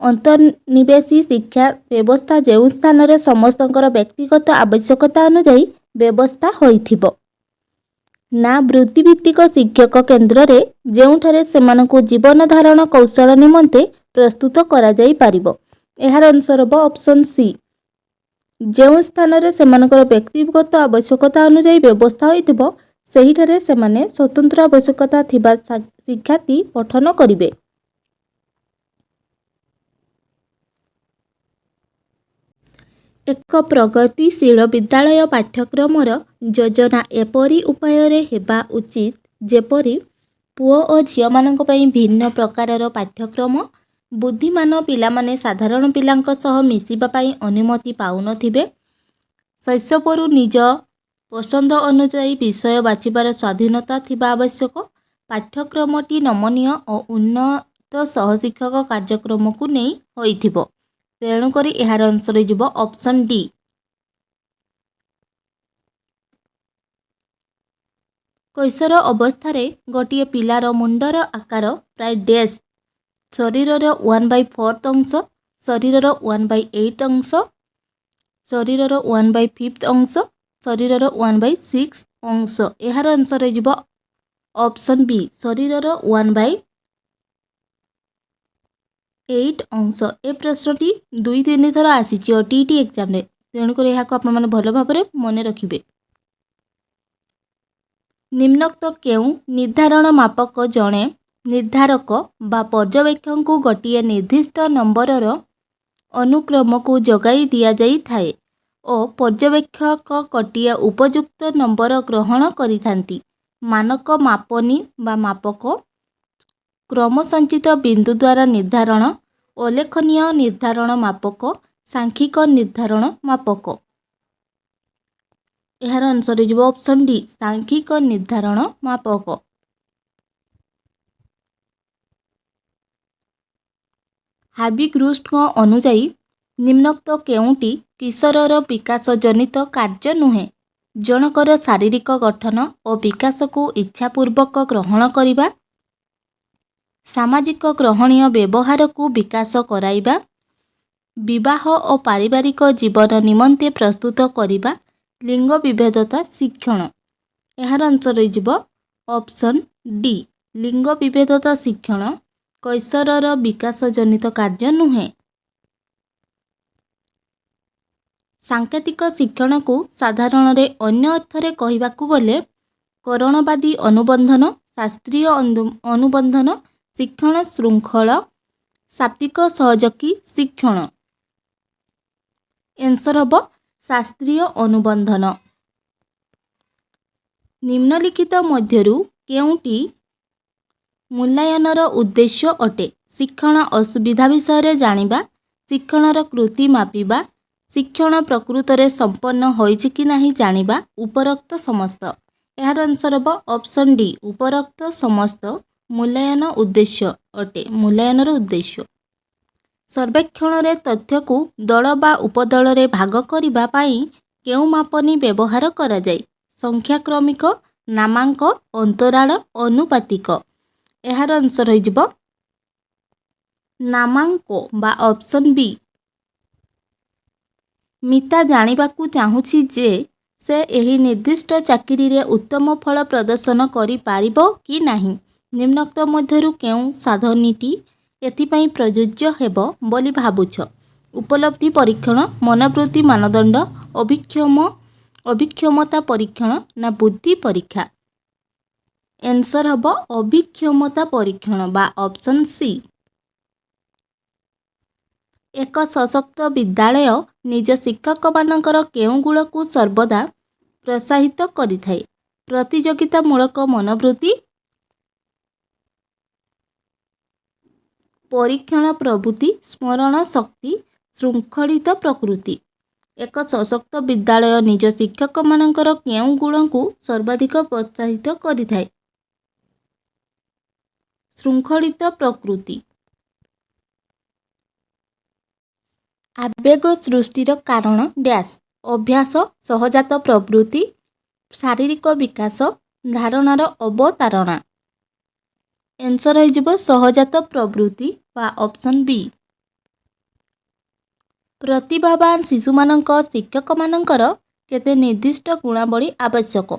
ଅନ୍ତର୍ନିବେଶୀ ଶିକ୍ଷା ବ୍ୟବସ୍ଥା ଯେଉଁ ସ୍ଥାନରେ ସମସ୍ତଙ୍କର ବ୍ୟକ୍ତିଗତ ଆବଶ୍ୟକତା ଅନୁଯାୟୀ ବ୍ୟବସ୍ଥା ହୋଇଥିବ? ନା ବୃତ୍ତିଭିତ୍ତିକ ଶିକ୍ଷକ କେନ୍ଦ୍ରରେ ଯେଉଁଠାରେ ସେମାନଙ୍କୁ ଜୀବନ ଧାରଣ କୌଶଳ ନିମନ୍ତେ ପ୍ରସ୍ତୁତ କରାଯାଇପାରିବ? ଏହାର ଆନ୍ସର ହେବ ଅପସନ୍ ସି, ଯେଉଁ ସ୍ଥାନରେ ସେମାନଙ୍କର ବ୍ୟକ୍ତିଗତ ଆବଶ୍ୟକତା ଅନୁଯାୟୀ ବ୍ୟବସ୍ଥା ହୋଇଥିବ ସେହିଠାରେ ସେମାନେ ସ୍ୱତନ୍ତ୍ର ଆବଶ୍ୟକତା ଥିବା ଶିକ୍ଷାର୍ଥୀ ପଠନ କରିବେ। ଏକ ପ୍ରଗତିଶୀଳ ବିଦ୍ୟାଳୟ ପାଠ୍ୟକ୍ରମର ଯୋଜନା ଏପରି ଉପାୟରେ ହେବା ଉଚିତ ଯେପରି ପୁଅ ଓ ଝିଅମାନଙ୍କ ପାଇଁ ଭିନ୍ନ ପ୍ରକାରର ପାଠ୍ୟକ୍ରମ, ବୁଦ୍ଧିମାନ ପିଲାମାନେ ସାଧାରଣ ପିଲାଙ୍କ ସହ ମିଶିବା ପାଇଁ ଅନୁମତି ପାଉନଥିବେ, ଶୈଶବରୁ ନିଜ ପସନ୍ଦ ଅନୁଯାୟୀ ବିଷୟ ବାଛିବାର ସ୍ୱାଧୀନତା ଥିବା ଆବଶ୍ୟକ, ପାଠ୍ୟକ୍ରମଟି ନମନୀୟ ଓ ଉନ୍ନତ ସହଶିକ୍ଷକ କାର୍ଯ୍ୟକ୍ରମକୁ ନେଇ ହୋଇଥିବ। ତେଣୁକରି ଏହାର ଆନ୍ସର ହୋଇଯିବ ଅପସନ୍ ଡି। କୈଶୋର ଅବସ୍ଥାରେ ଗୋଟିଏ ପିଲାର ମୁଣ୍ଡର ଆକାର ପ୍ରାୟ ଡ୍ୟାସ୍ ଶରୀରର 1/4 ଅଂଶ, ଶରୀରର 1/8 ଅଂଶ, ଶରୀରର 1/5 ଅଂଶ, ଶରୀରର 1/6 ଅଂଶ। ଏହାର ଆନ୍ସର ହୋଇଯିବ ଅପସନ୍ ବି, ଶରୀରର 1/8 ଅଂଶ। ଏ ପ୍ରଶ୍ନଟି 2-3 ଥର ଆସିଛି OTET ଏକ୍ଜାମରେ, ତେଣୁକରି ଏହାକୁ ଆପଣମାନେ ଭଲ ଭାବରେ ମନେ ରଖିବେ। ନିମ୍ନୋକ୍ତ କେଉଁ ନିର୍ଦ୍ଧାରଣ ମାପକ ଜଣେ ନିର୍ଦ୍ଧାରକ ବା ପର୍ଯ୍ୟବେକ୍ଷକଙ୍କୁ ଗୋଟିଏ ନିର୍ଦ୍ଦିଷ୍ଟ ନମ୍ବରର ଅନୁକ୍ରମକୁ ଯୋଗାଇ ଦିଆଯାଇଥାଏ ଓ ପର୍ଯ୍ୟବେକ୍ଷକ ଗୋଟିଏ ଉପଯୁକ୍ତ ନମ୍ବର ଗ୍ରହଣ କରିଥାନ୍ତି? ମାନକ ମାପନୀ ବା ମାପକ, କ୍ରମସଞ୍ଚିତ ବିନ୍ଦୁ ଦ୍ୱାରା ନିର୍ଦ୍ଧାରଣ, ଉଲ୍ଲେଖନୀୟ ନିର୍ଦ୍ଧାରଣ ମାପକ, ସାଂଖ୍ୟିକ ନିର୍ଦ୍ଧାରଣ ମାପକ। ଏହାର ଆନ୍ସର ହୋଇଯିବ ଅପସନ୍ ଡି, ସାଂଖ୍ୟିକ ନିର୍ଦ୍ଧାରଣ ମାପକ। ହାବିଗ୍ରୁଷ୍ଟଙ୍କ ଅନୁଯାୟୀ ନିମ୍ନୋକ୍ତ କେଉଁଟି କିଶୋରର ବିକାଶ ଜନିତ କାର୍ଯ୍ୟ ନୁହେଁ? ଜଣକର ଶାରୀରିକ ଗଠନ ଓ ବିକାଶକୁ ଇଚ୍ଛାପୂର୍ବକ ଗ୍ରହଣ କରିବା, ସାମାଜିକ ଗ୍ରହଣୀୟ ବ୍ୟବହାରକୁ ବିକାଶ କରାଇବା, ବିବାହ ଓ ପାରିବାରିକ ଜୀବନ ନିମନ୍ତେ ପ୍ରସ୍ତୁତ କରିବା, ଲିଙ୍ଗ ବିଭେଦତା ଶିକ୍ଷଣ। ଏହାର ଆନ୍ସର ରହିଯିବ ଅପସନ୍ ଡି, ଲିଙ୍ଗ ବିଭେଦତା ଶିକ୍ଷଣ କୈଶୋରର ବିକାଶ ଜନିତ କାର୍ଯ୍ୟ ନୁହେଁ। ସାଙ୍କେତିକ ଶିକ୍ଷଣକୁ ସାଧାରଣରେ ଅନ୍ୟ ଅର୍ଥରେ କହିବାକୁ ଗଲେ କରଣବାଦୀ ଅନୁବନ୍ଧନ, ଶାସ୍ତ୍ରୀୟ ଅନୁବନ୍ଧନ, ଶିକ୍ଷଣ ଶୃଙ୍ଖଳ, ଶାବ୍ଦିକ ସହଯୋଗୀ ଶିକ୍ଷଣ। ଆନ୍ସର ହେବ ଶାସ୍ତ୍ରୀୟ ଅନୁବନ୍ଧନ। ନିମ୍ନଲିଖିତ ମଧ୍ୟରୁ କେଉଁଟି ମୂଲ୍ୟାୟନର ଉଦ୍ଦେଶ୍ୟ ଅଟେ? ଶିକ୍ଷଣ ଅସୁବିଧା ବିଷୟରେ ଜାଣିବା, ଶିକ୍ଷଣର କୃତି ମାପିବା, ଶିକ୍ଷଣ ପ୍ରକୃତରେ ସମ୍ପନ୍ନ ହୋଇଛି କି ନାହିଁ ଜାଣିବା, ଉପରୋକ୍ତ ସମସ୍ତ। ଏହାର ଆନ୍ସର ହେବ ଅପସନ୍ ଡି, ଉପରୋକ୍ତ ସମସ୍ତ ମୂଲ୍ୟାୟନ ଉଦ୍ଦେଶ୍ୟ ଅଟେ, ମୂଲ୍ୟାୟନର ଉଦ୍ଦେଶ୍ୟ। ସର୍ବେକ୍ଷଣରେ ତଥ୍ୟକୁ ଦଳ ବା ଉପଦଳରେ ଭାଗ କରିବା ପାଇଁ କେଉଁ ମାପନୀ ବ୍ୟବହାର କରାଯାଏ? ସଂଖ୍ୟାକ୍ରମିକ, ନାମାଙ୍କ, ଅନ୍ତରାଳ, ଅନୁପାତିକ। ଏହାର ଆନ୍ସର ହୋଇଯିବ ନାମାଙ୍କ ବା ଅପସନ୍ ବି। ମିତା ଜାଣିବାକୁ ଚାହୁଁଛି ଯେ ସେ ଏହି ନିର୍ଦ୍ଦିଷ୍ଟ ଚାକିରିରେ ଉତ୍ତମ ଫଳ ପ୍ରଦର୍ଶନ କରିପାରିବ କି ନାହିଁ। ନିମ୍ନୋକ୍ତ ମଧ୍ୟରୁ କେଉଁ ସାଧନଟି ଏଥିପାଇଁ ପ୍ରଯୁଜ୍ୟ ହେବ ବୋଲି ଭାବୁଛ? ଉପଲବ୍ଧି ପରୀକ୍ଷଣ, ମନୋବୃତ୍ତି ମାନଦଣ୍ଡ, ଅଭିକ୍ଷମତା ପରୀକ୍ଷଣ ନା ବୁଦ୍ଧି ପରୀକ୍ଷା? ଆନ୍ସର ହେବ ଅଭିକ୍ଷମତା ପରୀକ୍ଷଣ ବା ଅପସନ୍ ସି। ଏକ ସଶକ୍ତ ବିଦ୍ୟାଳୟ ନିଜ ଶିକ୍ଷକମାନଙ୍କର କେଉଁ ଗୁଣକୁ ସର୍ବଦା ପ୍ରୋତ୍ସାହିତ କରିଥାଏ? ପ୍ରତିଯୋଗିତାମୂଳକ ମନୋବୃତ୍ତି, ପରୀକ୍ଷଣ ପ୍ରବୃତ୍ତି, ସ୍ମରଣ ଶକ୍ତି, ଶୃଙ୍ଖଳିତ ପ୍ରକୃତି। ଏକ ସଶକ୍ତ ବିଦ୍ୟାଳୟ ନିଜ ଶିକ୍ଷକମାନଙ୍କର କେଉଁ ଗୁଣକୁ ସର୍ବାଧିକ ପ୍ରୋତ୍ସାହିତ କରିଥାଏ? ଶୃଙ୍ଖଳିତ ପ୍ରକୃତି। ଆବେଗ ସୃଷ୍ଟିର କାରଣ ଡ୍ୟାସ୍? ଅଭ୍ୟାସ, ସହଜାତ ପ୍ରବୃତ୍ତି, ଶାରୀରିକ ବିକାଶ, ଧାରଣାର ଅବତାରଣା। ଆନ୍ସର ହୋଇଯିବ ସହଜାତ ପ୍ରବୃତ୍ତି ବା ଅପସନ୍ ବି। ପ୍ରତିଭାବାନ ଶିଶୁମାନଙ୍କ ଶିକ୍ଷକମାନଙ୍କର କେତେ ନିର୍ଦ୍ଦିଷ୍ଟ ଗୁଣାବଳୀ ଆବଶ୍ୟକ?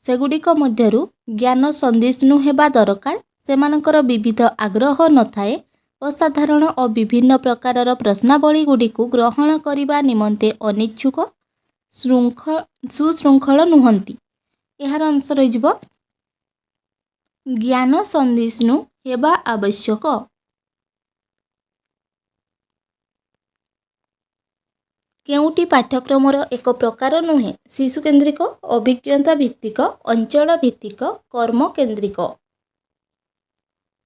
ସେଗୁଡ଼ିକ ମଧ୍ୟରୁ ଜ୍ଞାନ ସନ୍ଦିଷ୍ଣୁ ହେବା ଦରକାର, ସେମାନଙ୍କର ବିବିଧ ଆଗ୍ରହ ନଥାଏ, ଅସାଧାରଣ ଓ ବିଭିନ୍ନ ପ୍ରକାରର ପ୍ରଶ୍ନାବଳୀଗୁଡ଼ିକୁ ଗ୍ରହଣ କରିବା ନିମନ୍ତେ ଅନିଚ୍ଛୁକ, ସୁଶୃଙ୍ଖଳ ନୁହନ୍ତି। ଏହାର ଆନ୍ସର ହୋଇଯିବ ଜ୍ଞାନ ସନ୍ଦିଷ୍ଣୁ ହେବା ଆବଶ୍ୟକ। କେଉଁଟି ପାଠ୍ୟକ୍ରମର ଏକ ପ୍ରକାର ନୁହେଁ? ଶିଶୁକେନ୍ଦ୍ରିକ, ଅଭିଜ୍ଞତା ଭିତ୍ତିକ, ଅଞ୍ଚଳ ଭିତ୍ତିକ, କର୍ମକେନ୍ଦ୍ରିକ।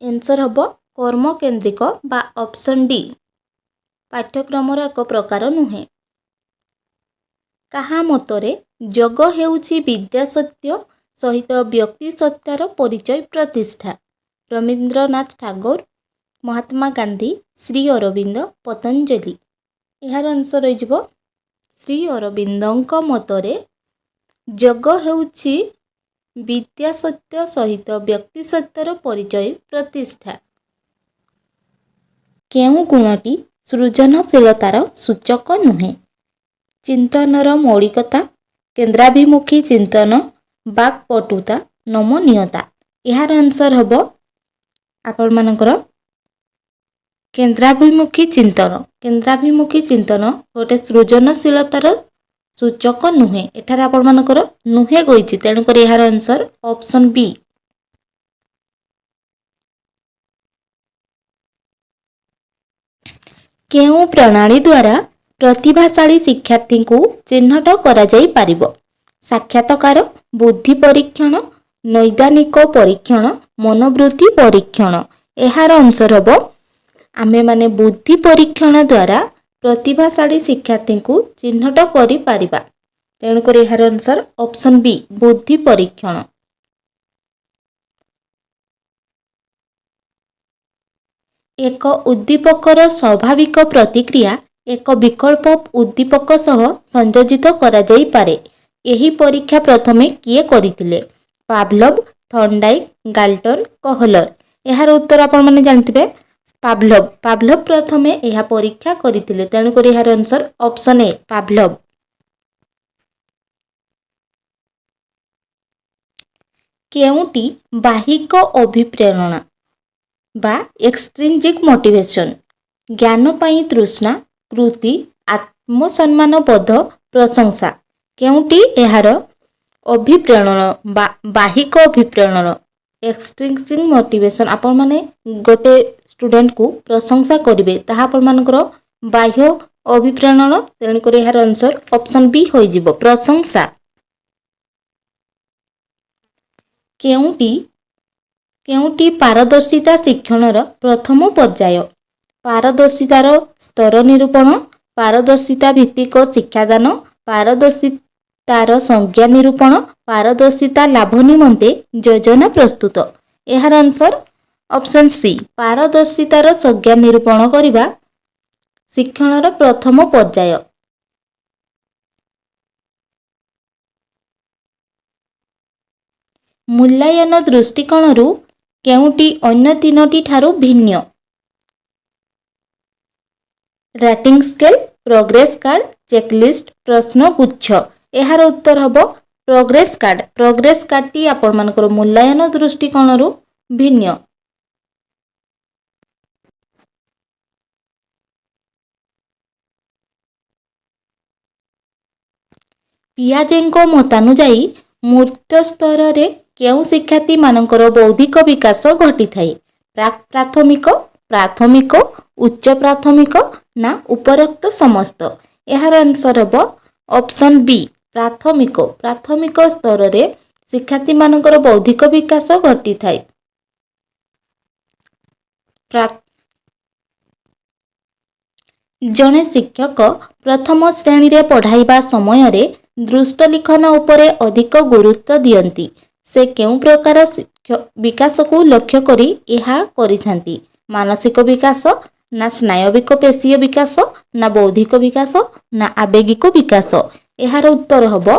ଆନ୍ସର ହେବ କର୍ମକେନ୍ଦ୍ରିକ ବା ଅପସନ୍ ଡି, ପାଠ୍ୟକ୍ରମର ଏକ ପ୍ରକାର ନୁହେଁ। କାହା ମତରେ ଯୋଗ ହେଉଛି ବିଦ୍ୟା ସତ୍ୟ ସହିତ ବ୍ୟକ୍ତି ସତ୍ତାର ପରିଚୟ ପ୍ରତିଷ୍ଠା? ରବୀନ୍ଦ୍ରନାଥ ଟାଗୋର, ମହାତ୍ମା ଗାନ୍ଧୀ, ଶ୍ରୀ ଅରବିନ୍ଦ, ପତଞ୍ଜଳି। ଏହାର ଆନ୍ସର ହୋଇଯିବ ଶ୍ରୀ ଅରବିନ୍ଦଙ୍କ ମତରେ ଯୋଗ ହେଉଛି ବିଦ୍ୟା ସତ୍ୟ ସହିତ ବ୍ୟକ୍ତି ସତ୍ତାର ପରିଚୟ ପ୍ରତିଷ୍ଠା। କେଉଁ ଗୁଣଟି ସୃଜନଶୀଳତାର ସୂଚକ ନୁହେଁ? ଚିନ୍ତନର ମୌଳିକତା, କେନ୍ଦ୍ରାଭିମୁଖୀ ଚିନ୍ତନ, ବାକ୍ପଟୁତା, ନମନୀୟତା। ଏହାର ଆନ୍ସର ହେବ ଆପଣମାନଙ୍କର କେନ୍ଦ୍ରାଭିମୁଖୀ ଚିନ୍ତନ। କେନ୍ଦ୍ରାଭିମୁଖୀ ଚିନ୍ତନ ଗୋଟେ ସୃଜନଶୀଳତାର ସୂଚକ ନୁହେଁ। ଏଠାରେ ଆପଣମାନଙ୍କର ନୁହେଁ କହିଛି, ତେଣୁକରି ଏହାର ଆନ୍ସର ଅପସନ୍ ବି। କେଉଁ ପ୍ରଣାଳୀ ଦ୍ୱାରା ପ୍ରତିଭାଶାଳୀ ଶିକ୍ଷାର୍ଥୀଙ୍କୁ ଚିହ୍ନଟ କରାଯାଇପାରିବ? ସାକ୍ଷାତକାର, ବୁଦ୍ଧି ପରୀକ୍ଷଣ, ନୈଦାନିକ ପରୀକ୍ଷଣ, ମନୋବୃତ୍ତି ପରୀକ୍ଷଣ। ଏହାର ଆନ୍ସର ହେବ ଆମେମାନେ ବୁଦ୍ଧି ପରୀକ୍ଷଣ ଦ୍ୱାରା ପ୍ରତିଭାଶାଳୀ ଶିକ୍ଷାର୍ଥୀଙ୍କୁ ଚିହ୍ନଟ କରିପାରିବା। ତେଣୁକରି ଏହାର ଆନ୍ସର ଅପସନ୍ ବି, ବୁଦ୍ଧି ପରୀକ୍ଷଣ। ଏକ ଉଦ୍ଦୀପକର ସ୍ୱାଭାବିକ ପ୍ରତିକ୍ରିୟା ଏକ ବିକଳ୍ପ ଉଦ୍ଦୀପକ ସହ ସଂଯୋଜିତ କରାଯାଇପାରେ। ଏହି ପରୀକ୍ଷା ପ୍ରଥମେ କିଏ କରିଥିଲେ? ପାଭଲଭ୍, ଥର୍ଣ୍ଡାଇକ୍, ଗାଲ୍ଟନ୍, କୋହଲର। यार उत्तर आपण माने जानथिबे पावलोव। पावलोव प्रथमे यह परीक्षा करथिले, तेणु करी यार आंसर ऑप्शन ए पावलोव। केउटी बाहिक अभिप्रेरणा बा एक्सट्रिंजिक मोटिवेशन ज्ञान पाई तृष्णा कृति आत्मसम्मान बोध प्रशंसा केउटी एहार अभिप्रेरण बा बाहिक अभिप्रेरण एक्सट्रिंजिक मोटिवेशन आपण माने गोटे स्टूडेंट को प्रशंसा करिवे ताहा आपण मानकर बाह्य अभिप्रेरण, तेणु करी एहार आंसर ऑप्शन बी होई जिवो प्रशंसा। केउटी केउटी पारदर्शिता शिक्षणर प्रथम पर्याय पारदर्शितार स्तर निरूपण पारदर्शिता भित्तिक शिक्षादान पारदर्शितार संज्ञा निरूपण पारदर्शिता लाभ निमंते योजना प्रस्तुत। एहार आंसर ऑप्शन सी पारदर्शितार संज्ञा निरूपण करिबा शिक्षणर प्रथम पर्याय। मूल्यांकन दृष्टिकोणरू केउटी अन्य तीनोटी ठारू भिन्न rating scale progress card checklist प्रश्न गुच्छ। एहार उत्तर हबो progress card. Progress card T आपण मानकर मूल्यांकन दृष्टिकोणरू भिन्न। पियाजेंको मतानुजाई मूर्त स्तर रे केउ शिक्षार्थी मानकर बौद्धिक विकास घटी थाए प्राक प्राथमिक प्राथमिक उच्च प्राथमिक ना उपरोक्त समस्त। एहार आंसर हबो ऑप्शन बी प्राथमिक। प्राथमिक स्तर रे शिक्षार्थी मानकर बौद्धिक विकास घटी थाए। जणे शिक्षक प्रथम श्रेणी रे पढ़ाइबा समय रे दृष्ट लिखन उपरे अधिक गुरुत्व दियंती से केउ प्रकार विकास को लक्ष्य करी एहा करिथांती मानसिक विकास ना स्नायविक पेशीय विकास ना बौद्धिक विकास ना आवेगिक विकास। एहार उत्तर हबो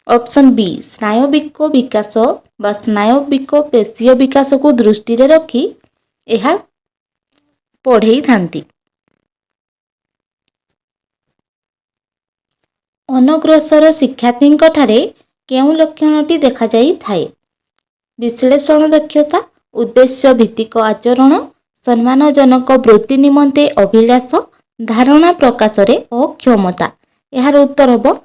ऑप्शन बी स्नायविक विकास बा स्नायविक पेशीय विकास को दृष्टि रे रखी एहा पढ़ेई थांती। अनग्रसर शिक्षार्थी ठारे केउ लक्षणटी देखा जाई थाए विश्लेषण दक्षता उद्देश्य भित्तिक आचरण सम्मानजनक वृत्ति निमंते अभिलाष धारणा प्रकाश रे अक्षमता। एहार उत्तर हबो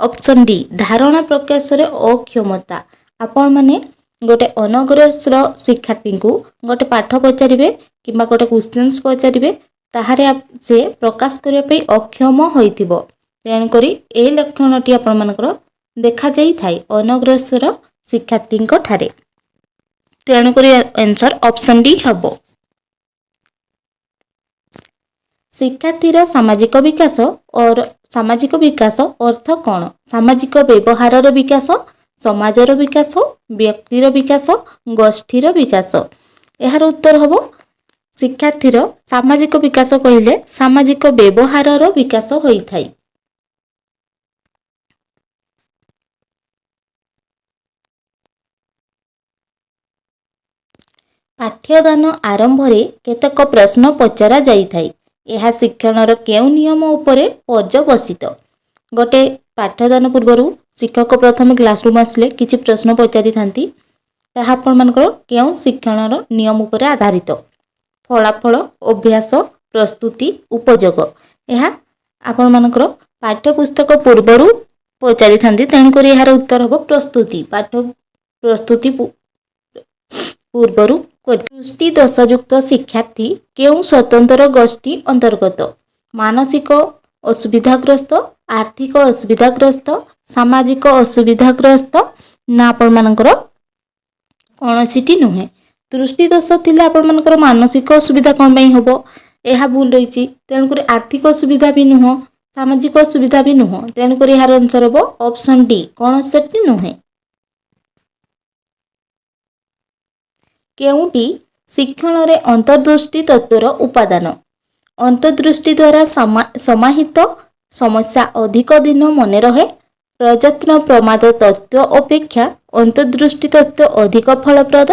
ऑप्शन डी धारणा प्रकाश रे अक्षमता। आपण माने गोटे अनग्रसर शिक्षार्थी को गोटे पाठ पचारिबे किंबा गोटे क्वेश्चंस पचारिबे ताहारे से प्रकाश करिया पे अक्षम होइथिबो, तेणु करी ए लक्षणटी आपण मानकर देखा जाई थाए अनग्रसर शिक्षार्थी ठारे, तेणु करी आंसर ऑप्शन डी हबो। शिक्षार्थीर सामाजिक विकास और सामाजिक विकास अर्थ कौन? सामाजिक व्यवहार विकास समाजर विकास व्यक्तिर विकास गोष्ठीर विकास। यार उत्तर हबो शिक्षार्थीर सामाजिक विकास कहिले सामाजिक व्यवहार विकास होई थाई। पाठ्यदान आरंभ रे केतक प्रश्न पचरा जाई थाई। यह शिक्षणर केउ नियम उपरे पर्यवसित। गोटे पाठदान पूर्व शिक्षक प्रथम क्लासरूम आसले किछि प्रश्न पचारि थांती ताहा आपण मानकर केउ शिक्षणर नियम उपरे आधारित फलाफल अभ्यास प्रस्तुति उपयोग यह आपण मानकर पाठ्यपुस्तक पूर्व पचारि थांती, तेणु करी यार उत्तर हबो प्रस्तुति। पाठ प्रस्तुति पूर्व दृष्टि दोषयुक्त शिक्षार्थी केउ स्वतंत्र गोष्ठी अंतर्गत मानसिक असुविधाग्रस्त आर्थिक असुविधाग्रस्त सामाजिक असुविधाग्रस्त ना आपण मानकर कौनसीटी नुहे। दृष्टि दोष थिले आपण मानकर मानसिक असुविधा कोन पई होबो एहा भूल रहिछि, तेणु करी आर्थिक असुविधा भी नुह सामाजिक असुविधा भी नुह, तेणु करी यार आंसर हबो ऑप्शन डी कौनसीटी नुहे। केउटी शिक्षण रे अंतर्दृष्टि तत्वर उपादान अंतर्दृष्टि द्वारा समाहित समस्या अधिक दिन मन रहे प्रयत्न प्रमाद तत्व अपेक्षा अंतर्दृष्टि तत्व अधिक फलप्रद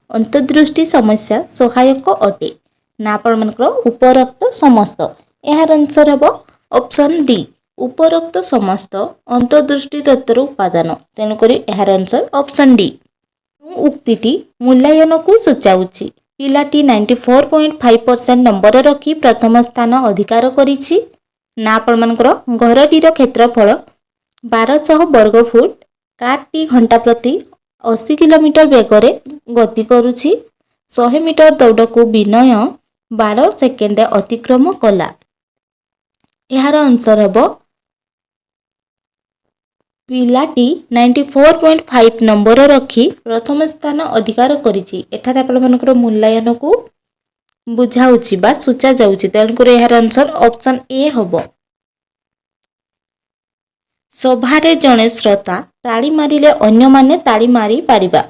अंतर्दृष्टि समस्या सहायक अटे ना आपमनकर उपरोक्त समस्त यार आंसर हम ऑप्शन डी उपरोक्त समस्त अंतर्दृष्टि तत्वर उपादान तेणुक यार आंसर ऑप्शन डी उक्ति मूल्यांकन को सूचाऊँच पिलाटी 94.5% नंबर रखी प्रथम स्थान अधिकार करिछि ना आपमनकर घरटीर क्षेत्रफल 1200 वर्गफुट कारटी घंटा प्रति 80 किलोमीटर बेगरे गति करुछि 100 मीटर दौड़ को विनय 12 सेकेंड अतिक्रम कला यार आंसर हम पिलाटी 94.5 नंबर रखी प्रथम स्थान अधिकार करिछि एठारे आपमनकर मूल्यांकन को बुझाउछि बा सूचा जाउछि तेणुक यार आंसर ऑप्शन ए हम सभारे जड़े श्रोता ताली मारिले अन्य माने ताली मारी पारिबा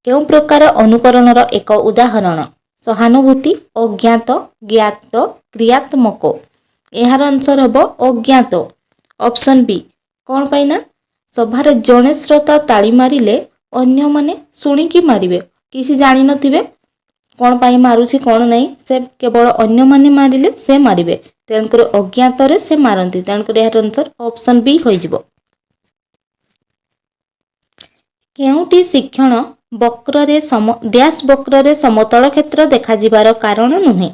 केउ प्रकार अनुकरणर एक उदाहरण सहानुभूति अज्ञात ज्ञात क्रियात्मक यार आंसर हम अज्ञात ऑप्शन बी कौन पाइना सभारे जड़े श्रोता ताली मारिले अन्य माने शुणिकी मारिबे किसी जानी नथिबे कौन पाई मारुछि कौन नहीं से केवल अन्य माने मारिले से मारिबे तेणुकर अज्ञात रे से मारती तेणुकर यार आंसर ऑप्शन बी होइजिबो केउटी शिक्षण वक्र डैश वक्र समतल क्षेत्र देखा जिबार कारण नुहे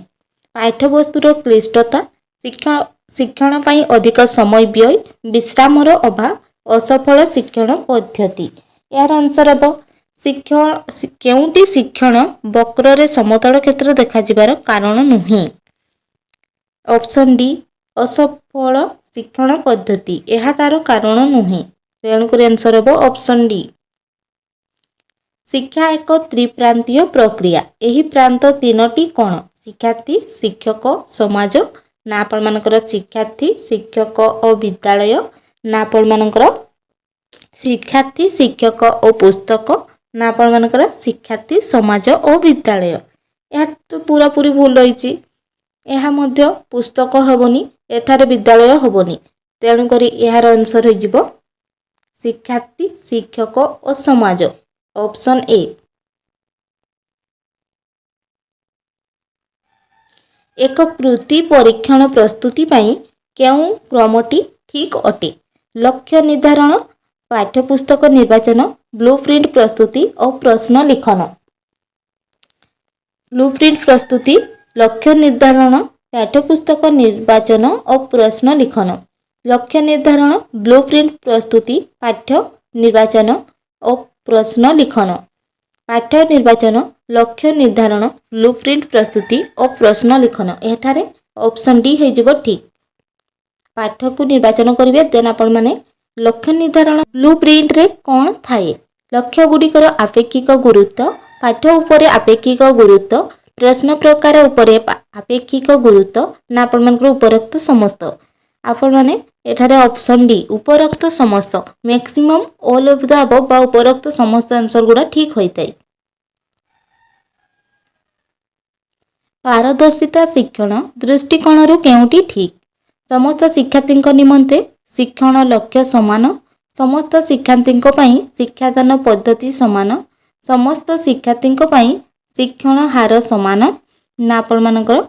पाठ्यवस्तुर क्लिष्टता शिक्षण पाई अधिक समय व्यय विश्रामर अभाव असफल शिक्षण पद्धति यार आंसर हम केउटी शिक्षण वक्र समतल क्षेत्र देखा जिबार कारण नुहे ऑप्शन डी असफल शिक्षण पद्धति यह तार कारण नुहे तेणुक आंसर हम ऑप्शन डी शिक्षा एक त्रिप्रांतीय प्रक्रिया यही प्रांत तीनोटी कौन शिक्षार्थी शिक्षक समाज ना आपमनकर शिक्षार्थी शिक्षक और विद्यालय ना आपमनकर शिक्षार्थी शिक्षक और पुस्तक ना आपमनकर शिक्षार्थी समाज और विद्यालय यह तो पूरा पूरी भूल रही यह मध्य पुस्तक हेबनी एठारे विद्यालय हेबनी तेणुक यार आंसर हो शिक्षार्थी शिक्षक और समाज ऑप्शन ए एक कृति परीक्षण प्रस्तुति पाई केउ क्रमटी ठीक अटे लक्ष्य निर्धारण पाठ्यपुस्तक निर्वाचन ब्लूप्रिंट प्रस्तुति और प्रश्न लिखन ब्लूप्रिंट प्रस्तुति लक्ष्य निर्धारण पाठ्यपुस्तक निर्वाचन और प्रश्न लिखन लक्ष्य निर्धारण ब्लूप्रिंट प्रस्तुति पाठ्य निर्वाचन और प्रश्न लिखन पाठ्य निर्वाचन लक्ष्य निर्धारण ब्लूप्रिंट प्रस्तुति और प्रश्न लिखन एठारे ऑप्शन डी हो ठीक पाठ को निर्वाचन करेंगे देन आपण माने लक्ष्य निर्धारण ब्लूप्रिंट रे कौन थाए लक्ष्य गुड़िकर आपेक्षिक गुरुत्व पाठ्य उपरे आपेक्षिक गुरुत्व प्रश्न प्रकार उपरे आपेक्षिक गुरुत्व ना आपण मानकर उपरोक्त समस्त आपण माने एठारे ऑप्शन डी उपरोक्त समस्त maximum all of the above बा उपरोक्त समस्त आंसर गुड़ा ठीक होता है पारदर्शिता शिक्षण दृष्टिकोण केउटी ठीक समस्त शिक्षार्थी निमंते शिक्षण लक्ष्य समान समस्त शिक्षार्थी शिक्षादान पद्धति समान समस्त शिक्षार्थी शिक्षण हार समान ना आपण मानकर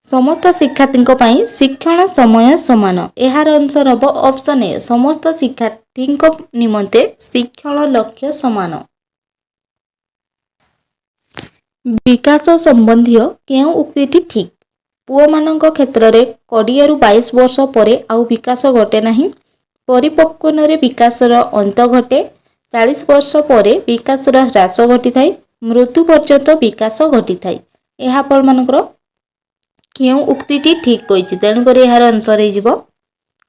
समस्त शिक्षार्थी शिक्षण समय समान यार आंसर हम ऑप्शन ए समस्त शिक्षार्थी निमंते शिक्षण लक्ष्य समान विकास संबंधी केउ उक्ति ठीक पुओ मानक क्षेत्र में 20 रु 22 वर्ष पर आउ विकास घटे नहीं परिपक्वन विकासर अंत घटे 40 वर्ष पर विकासर ह्रास घटी थाए मृत्यु पर्यंत विकास घटी थाए यह आपण मानकर क्यों उक्ति ठीक कही तेणुक यार आंसर हो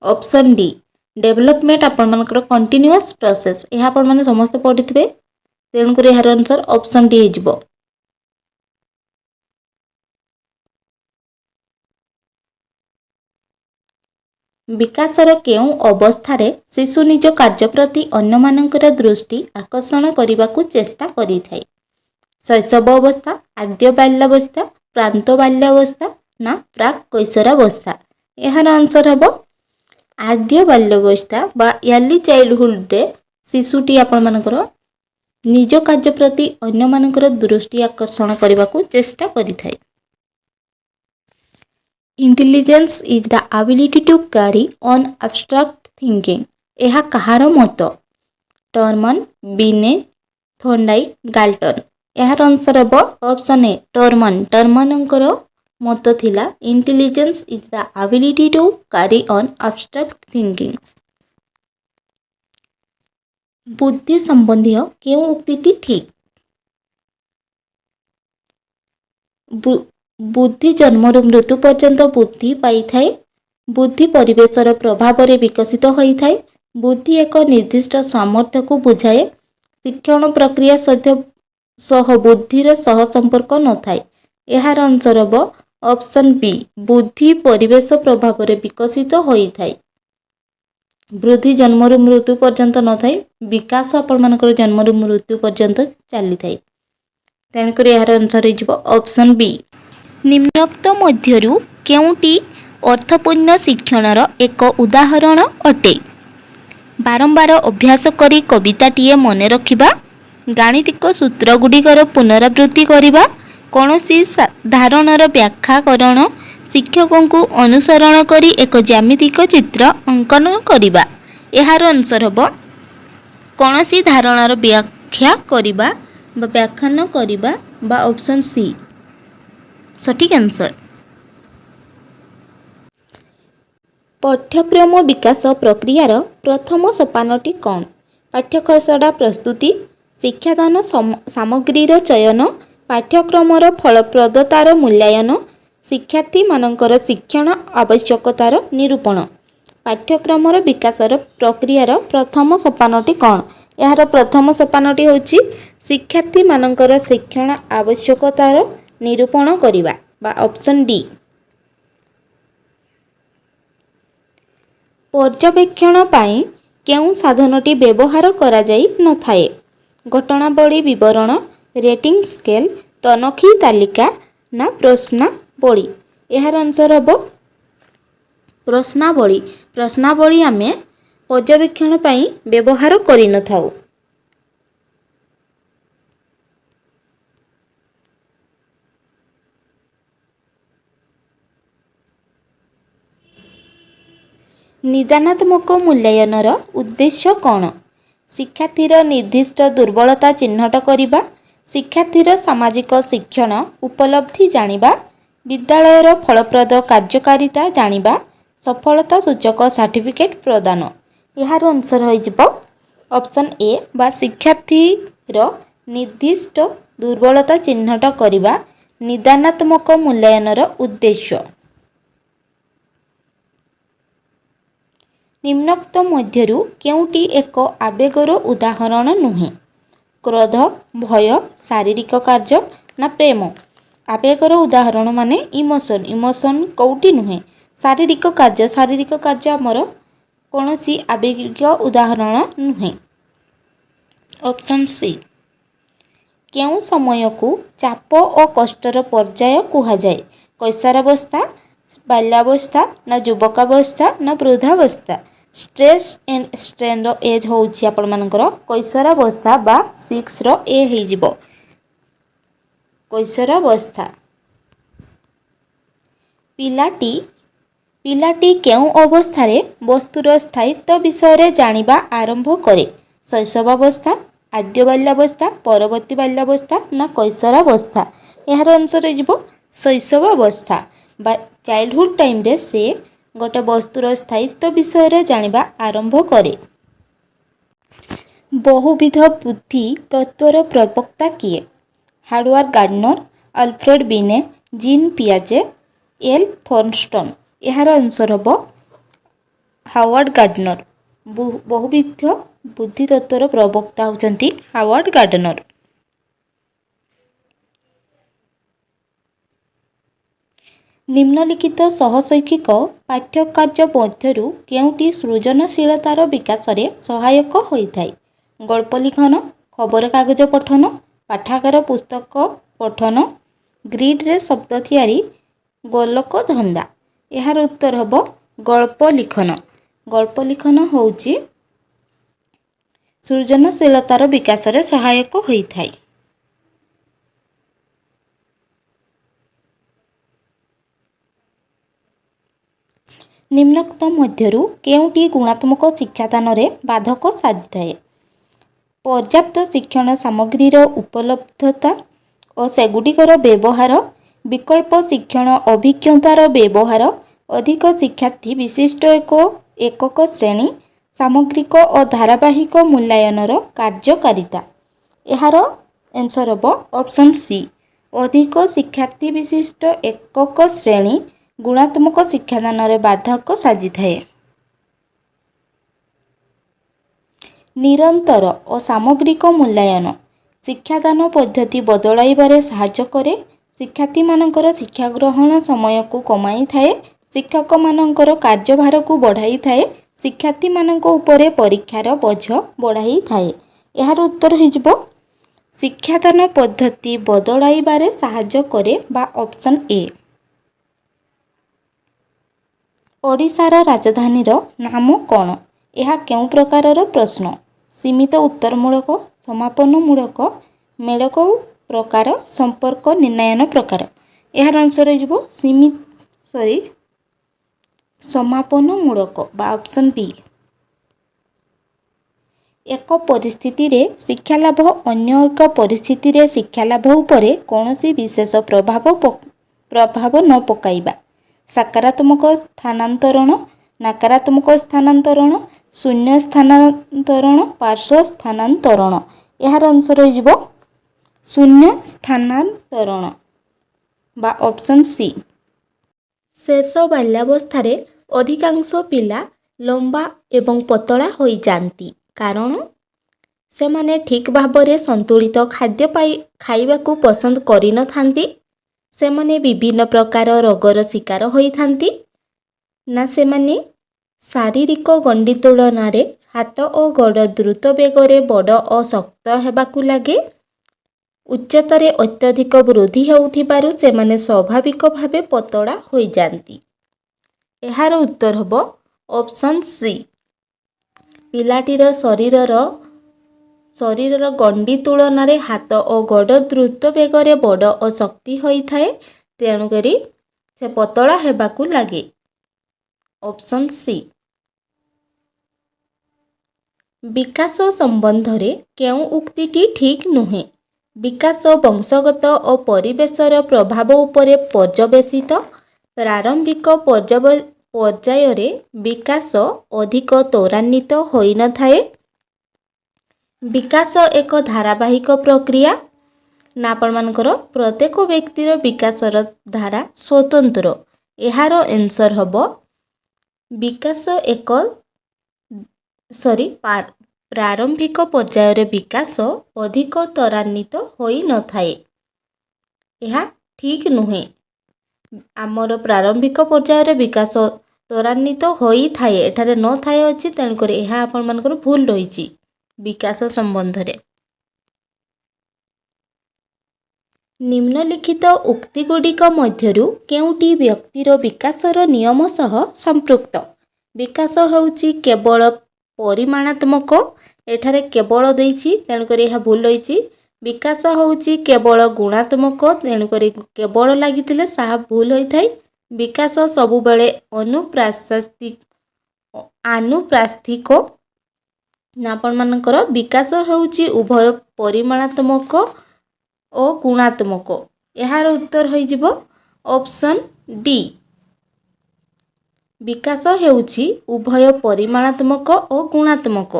ऑप्शन डी डेवलपमेंट आपण मानकर कंटिन्यूअस प्रोसेस यह आपण माने समस्त पढ़ी थे तेणुक यार आंसर ऑप्शन डी हो विकासर केउ अवस्थारे शिशु निज कार्य प्रति अन्य मानकर दृष्टि आकर्षण करने को चेष्टा करी थाए शैशव अवस्था आद्य बाल्यावस्था प्रांत बाल्यावस्था ना प्राक कैशोरावस्था यार आंसर हम आद्य बाल्यावस्था बा अर्ली चाइल्डहुड रे शिशुटी आपण मानकर निज कार्य प्रति अन्यमानकर दृष्टि आकर्षण करने को चेष्टा करिथाए। Intelligence is the ability to carry on abstract thinking. यह कहार मत? Terman, Binet, Thorndike, Galton. यार आंसर हम ऑप्शन ए टर्मन। टर्मनकर मत थिला intelligence is the ability to carry on abstract thinking. बुद्धि संबंधी क्यों उक्ति ठीक? बुद्धि जन्मरू मृत्यु पर्यंत बुद्धि पाई थाए। बुद्धि परिवेशर प्रभाव रे विकसित होई थाए। बुद्धि एक निर्दिष्ट सामर्थ्य को बुझाए। शिक्षण प्रक्रिया सह बुद्धिर सह संपर्क न थाए। यार आंसर हम ऑप्शन बी बुद्धि परिवेश प्रभाव रे विकसित होई थाए। बुद्धि जन्मरू मृत्यु पर्यंत न थाए। विकास आपण मानकर जन्मरू मृत्यु पर्यंत चली थाए। तेणुकर यार आंसर हो ऑप्शन बी। निम्नोक्त मध्यरु केउटी अर्थपूर्ण शिक्षणर एक उदाहरण अटे? बारंबार अभ्यास करी कविताटीए मन रखिबा, गाणितिक सूत्रगुड़िकर पुनरावृत्ति करिबा, कौनसी धारणार व्याख्याकरण, शिक्षकों को अनुसरण करी एक ज्यामितिक चित्र अंकन करिबा। यार आंसर हम कौनसी धारणार व्याख्या करिबा बा व्याख्यान करिबा बा ऑप्शन सी सठिक आंसर। पाठ्यक्रम विकास प्रक्रियार प्रथम सोपानटी कौन? पाठ्यखसड़ा प्रस्तुति, शिक्षादान सामग्रीर चयन, पाठ्यक्रमर फलप्रदतार मूल्यांकन, शिक्षार्थी मानकर शिक्षण आवश्यकतार निरूपण। पाठ्यक्रमर विकासर प्रक्रियार प्रथम सोपानटी कौन? यार प्रथम सोपानटी होची शिक्षार्थी मानकर शिक्षण आवश्यकतार निरूपण करिबा बा ऑप्शन डी। पर्यवेक्षण पाई केउं साधनटी व्यवहार करा जाई न थाए? घटनावली विवरण, रेटिंग स्केल, तनखी तालिका ना प्रश्नावली। यार आंसर हम प्रश्नावली। प्रश्नावली आमे पर्यवेक्षण पाई व्यवहार करि न थाउ। निदानात्मक मूल्यांकनर उद्देश्य कौन? शिक्षार्थीर निर्दिष्ट दुर्बलता चिन्हट करिबा, शिक्षार्थीर सामाजिक शिक्षण उपलब्धि जानिबा, विद्यालयर फलप्रद कार्यकारिता जानिबा, सफलता सूचक सर्टिफिकेट प्रदान। यार आंसर हो ऑप्शन ए बा शिक्षार्थीर निर्दिष्ट दुर्बलता चिन्हट करिबा निदानात्मक मूल्यांकनर उद्देश्य। निम्नोक्त मध्यरु केउटी एक आवेगर उदाहरण नुहे? क्रोध, भय, शारीरिक कार्य ना प्रेम? आवेगर उदाहरण माने इमोशन। इमोशन कौटी नुहे? शारीरिक कार्य। शारीरिक कार्य आमर कौनसी आवेग उदाहरण नुहे। Option C. केउं समय को चाप और कष्टर पर्याय कहा जाए? कैशोरावस्था, बाल्यावस्था ना युवकावस्था ना वृद्धावस्था? स्ट्रेस एंड स्ट्रेन एज होउछि आपण मानकर कैशोरावस्था बा 6 रो ए हेजिबो कैशोरावस्था। पिलाटी केउं अवस्थारे वस्तुर स्थायित्व विषय जानिबा आरंभ करे? शैशवावस्था, आद्य बाल्यावस्था, परवर्ती बाल्यावस्था ना कैशोरावस्था? यार आंसर हो शैशवावस्था बा चाइल्डहुड टाइम रे से गोटे वस्तुर स्थायित्व विषय जानिबा आरंभ करे। बहुविध बुद्धि तत्वर प्रवक्ता किए? हार्वर्ड गार्डनर, अल्फ्रेड बिने, जीन पियाजे, एल थॉर्नस्टन? यार आंसर हम हार्वर्ड गार्डनर। बहुविध बुद्धि तत्वर प्रवक्ता होचंती हार्वर्ड गार्डनर। निम्नलिखित सहशैक्षिक पाठ्यकार्य मध्यरु केउटी सृजनशीलतार विकास रे सहायक होइथाय? गल्प लिखन, खबर कागज पठन, पाठागार पुस्तक पठन, ग्रिड रे शब्द थियारी, गोलक धंदा? यार उत्तर हम गल्प लिखन। गल्प लिखन होउची ସୃଜନଶୀଳତାର ବିକାଶରେ ସହାୟକ ହୋଇଥାଏ। ନିମ୍ନୋକ୍ତ ମଧ୍ୟରୁ କେଉଁଟି ଗୁଣାତ୍ମକ ଶିକ୍ଷାଦାନରେ ବାଧକ ସାଜିଥାଏ? ପର୍ଯ୍ୟାପ୍ତ ଶିକ୍ଷଣ ସାମଗ୍ରୀର ଉପଲବ୍ଧତା ଓ ସେଗୁଡ଼ିକର ବ୍ୟବହାର, ବିକଳ୍ପ ଶିକ୍ଷଣ ଅଭିଜ୍ଞତାର ବ୍ୟବହାର, ଅଧିକ ଶିକ୍ଷାର୍ଥୀ ବିଶିଷ୍ଟ ଏକକ ଶ୍ରେଣୀ, ସାମଗ୍ରିକ ଓ ଧାରାବାହିକ ମୂଲ୍ୟାୟନର କାର୍ଯ୍ୟକାରିତା। ଏହାର ଆନ୍ସର୍ ହେବ ଅପସନ୍ ସି, ଅଧିକ ଶିକ୍ଷାର୍ଥୀ ବିଶିଷ୍ଟ ଏକକ ଶ୍ରେଣୀ ଗୁଣାତ୍ମକ ଶିକ୍ଷାଦାନରେ ବାଧକ ସାଜିଥାଏ। ନିରନ୍ତର ଓ ସାମଗ୍ରିକ ମୂଲ୍ୟାୟନ ଶିକ୍ଷାଦାନ ପଦ୍ଧତି ବଦଳାଇବାରେ ସାହାଯ୍ୟ କରେ। ଶିକ୍ଷାର୍ଥୀମାନଙ୍କର ଶିକ୍ଷାଗ୍ରହଣ ସମୟକୁ କମାଇଥାଏ, ଶିକ୍ଷକମାନଙ୍କର କାର୍ଯ୍ୟଭାରକୁ ବଢ଼ାଇଥାଏ, ଶିକ୍ଷାର୍ଥୀମାନଙ୍କ ଉପରେ ପରୀକ୍ଷାର ବୋଝ ବଢ଼ାଇଥାଏ। ଏହାର ଉତ୍ତର ହୋଇଯିବ ଶିକ୍ଷାଦାନ ପଦ୍ଧତି ବଦଳାଇବାରେ ସାହାଯ୍ୟ କରେ ବା ଅପସନ୍ ଏ। ଓଡ଼ିଶାର ରାଜଧାନୀର ନାମ କ'ଣ? ଏହା କେଉଁ ପ୍ରକାରର ପ୍ରଶ୍ନ? ସୀମିତ ଉତ୍ତରମୂଳକ, ସମାପନମୂଳକ, ମେଳକ ପ୍ରକାର, ସମ୍ପର୍କ ନିର୍ଣ୍ଣୟନ ପ୍ରକାର। ଏହାର ଆନ୍ସର୍ ହୋଇଯିବ ସମାପନମୂଳକ ବା ଅପସନ୍ ବି। ଏକ ପରିସ୍ଥିତିରେ ଶିକ୍ଷାଲାଭ ଅନ୍ୟ ଏକ ପରିସ୍ଥିତିରେ ଶିକ୍ଷାଲାଭ ଉପରେ କୌଣସି ବିଶେଷ ପ୍ରଭାବ ନ ପକାଇବା। ସକାରାତ୍ମକ ସ୍ଥାନାନ୍ତରଣ, ନକାରାତ୍ମକ ସ୍ଥାନାନ୍ତରଣ, ଶୂନ୍ୟ ସ୍ଥାନାନ୍ତରଣ, ପାର୍ଶ୍ୱ ସ୍ଥାନାନ୍ତରଣ। ଏହାର ଆନ୍ସର୍ ହୋଇଯିବ ଶୂନ୍ୟ ସ୍ଥାନାନ୍ତରଣ ବା ଅପସନ୍ ସି। ଶେଷ ବାଲ୍ୟାବସ୍ଥାରେ ଅଧିକାଂଶ ପିଲା ଲମ୍ବା ଏବଂ ପତଳା ହୋଇଯାନ୍ତି କାରଣ ସେମାନେ ଠିକ୍ ଭାବରେ ସନ୍ତୁଳିତ ଖାଦ୍ୟ ଖାଇବାକୁ ପସନ୍ଦ କରିନଥାନ୍ତି, ସେମାନେ ବିଭିନ୍ନ ପ୍ରକାର ରୋଗର ଶିକାର ହୋଇଥାନ୍ତି, ନା ସେମାନେ ଶାରୀରିକ ଗଣ୍ଡି ତୁଳନାରେ ହାତ ଓ ଗୋଡ଼ ଦ୍ରୁତ ବେଗରେ ବଡ଼ ଓ ଶକ୍ତ ହେବାକୁ ଲାଗେ। ଉଚ୍ଚତାରେ ଅତ୍ୟଧିକ ବୃଦ୍ଧି ହେଉଥିବାରୁ ସେମାନେ ସ୍ୱାଭାବିକ ଭାବେ ପତଳା ହୋଇଯାନ୍ତି। ଏହାର ଉତ୍ତର ହେବ ଅପସନ୍ ସି। ପିଲାଟିର ଶରୀରର ଗଣ୍ଡି ତୁଳନାରେ ହାତ ଓ ଗୋଡ଼ ଦ୍ରୁତ ବେଗରେ ବଡ଼ ଓ ଶକ୍ତି ହୋଇଥାଏ, ତେଣୁକରି ସେ ପତଳା ହେବାକୁ ଲାଗେ। Option C. ବିକାଶ ସମ୍ବନ୍ଧରେ କେଉଁ ଉକ୍ତିଟି ଠିକ୍ ନୁହେଁ? ବିକାଶ ବଂଶଗତ ଓ ପରିବେଶର ପ୍ରଭାବ ଉପରେ ପର୍ଯ୍ୟବେସିତ। ପ୍ରାରମ୍ଭିକ ପର୍ଯ୍ୟାୟରେ ବିକାଶ ଅଧିକ ତ୍ୱରାନ୍ୱିତ ହୋଇନଥାଏ। ବିକାଶ ଏକ ଧାରାବାହିକ ପ୍ରକ୍ରିୟା। ନା ଆପଣମାନଙ୍କର ପ୍ରତ୍ୟେକ ବ୍ୟକ୍ତିର ବିକାଶର ଧାରା ସ୍ୱତନ୍ତ୍ର। ଏହାର ଆନ୍ସର୍ ହେବ ପ୍ରାରମ୍ଭିକ ପର୍ଯ୍ୟାୟରେ ବିକାଶ ଅଧିକ ତ୍ୱରାନ୍ୱିତ ହୋଇନଥାଏ। ଏହା ଠିକ୍ ନୁହେଁ। ଆମର ପ୍ରାରମ୍ଭିକ ପର୍ଯ୍ୟାୟରେ ବିକାଶ ତ୍ୱରାନ୍ୱିତ ହୋଇଥାଏ, ଏଠାରେ ନଥାଏ ଅଛି, ତେଣୁକରି ଏହା ଆପଣମାନଙ୍କର ଭୁଲ ରହିଛି ବିକାଶ ସମ୍ବନ୍ଧରେ। ନିମ୍ନଲିଖିତ ଉକ୍ତିଗୁଡ଼ିକ ମଧ୍ୟରୁ କେଉଁଟି ବ୍ୟକ୍ତିର ବିକାଶର ନିୟମ ସହ ସମ୍ପୃକ୍ତ? ବିକାଶ ହେଉଛି କେବଳ ପରିମାଣାତ୍ମକ, ଏଠାରେ କେବଳ ଦେଇଛି, ତେଣୁକରି ଏହା ଭୁଲ ରହିଛି। ବିକାଶ ହେଉଛି କେବଳ ଗୁଣାତ୍ମକ, ତେଣୁକରି କେବଳ ଲାଗିଥିଲେ ତାହା ଭୁଲ ହୋଇଥାଏ। ବିକାଶ ସବୁବେଳେ ଆନୁପ୍ରାସ୍ଥିକ। ଆପଣମାନଙ୍କର ବିକାଶ ହେଉଛି ଉଭୟ ପରିମାଣାତ୍ମକ ଓ ଗୁଣାତ୍ମକ। ଏହାର ଉତ୍ତର ହୋଇଯିବ ଅପସନ୍ ଡି। ବିକାଶ ହେଉଛି ଉଭୟ ପରିମାଣାତ୍ମକ ଓ ଗୁଣାତ୍ମକ।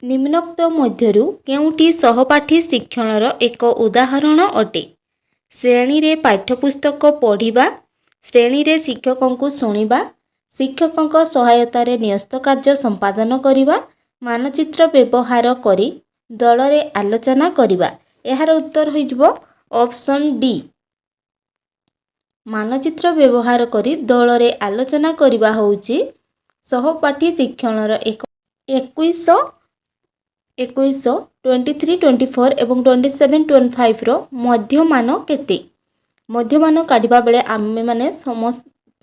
ନିମ୍ନୋକ୍ତ ମଧ୍ୟରୁ କେଉଁଟି ସହପାଠୀ ଶିକ୍ଷଣର ଏକ ଉଦାହରଣ ଅଟେ? ଶ୍ରେଣୀରେ ପାଠ୍ୟପୁସ୍ତକ ପଢ଼ିବା, ଶ୍ରେଣୀରେ ଶିକ୍ଷକଙ୍କୁ ଶୁଣିବା, ଶିକ୍ଷକଙ୍କ ସହାୟତାରେ ନ୍ୟସ୍ତ କାର୍ଯ୍ୟ ସମ୍ପାଦନ କରିବା, ମାନଚିତ୍ର ବ୍ୟବହାର କରି ଦଳରେ ଆଲୋଚନା କରିବା। ଏହାର ଉତ୍ତର ହୋଇଯିବ ଅପସନ୍ ଡି। ମାନଚିତ୍ର ବ୍ୟବହାର କରି ଦଳରେ ଆଲୋଚନା କରିବା ହେଉଛି ସହପାଠୀ ଶିକ୍ଷଣର ଏକ 21, 23, 24 ଏବଂ 27, 25ର ମଧ୍ୟମାନ କେତେ? ମଧ୍ୟମାନ କାଢ଼ିବା ବେଳେ ଆମେମାନେ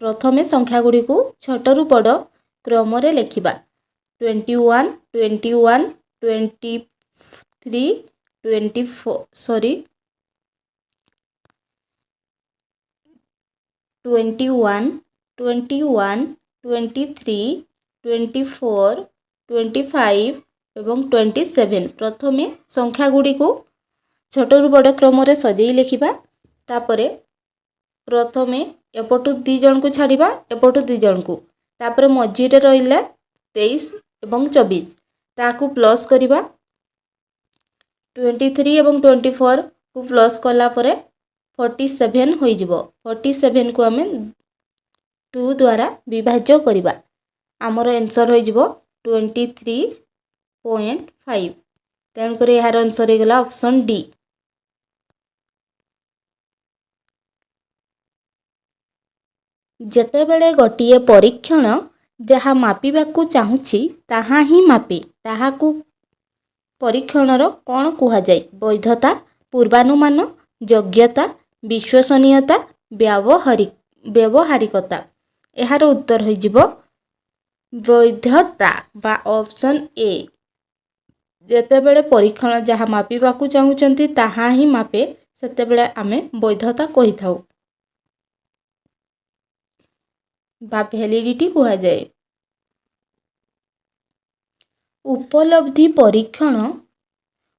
प्रथमे संख्या गुड़ी को छोटरू बड़ क्रम लिखा 21 21 23 24 सॉरी 21 21 23 24 25 एवं 27 प्रथमे संख्या गुड़ी को छोटरू बड़ क्रम सजई लिखा तापर प्रथमे एपटू 2 जन को छाड़ा एपटू 2 जन को तापर मझीरे रहा 23 एवं 24 ताकू प्लस करवा 23 एवं 24 को प्लस कला परे 47 हो जिवो 47 को आमे 2 द्वारा विभाज्य करवा आमर आंसर हो जिवो 23.5 तेणुक यार आंसर हो गला ऑप्शन डी। जेतेबेले गोटिए परीक्षण जहाँ मापिबाकू चाहूँची ताहा ही मापे ताहाकू परीक्षणर कौन कुहाଯାଏ वैधता पूर्वानुमान योग्यता विश्वसनीयता व्यावहारिकता यार उत्तर हो वैधता बा ऑप्शन ए। जेतेबेले परीक्षण जहाँ मापिबाकू चाहूँचंती ताहा ही मापे सेतेबेले आमे वैधता कहि थाउ बा वैलिडिटी कुहाଯାଏ।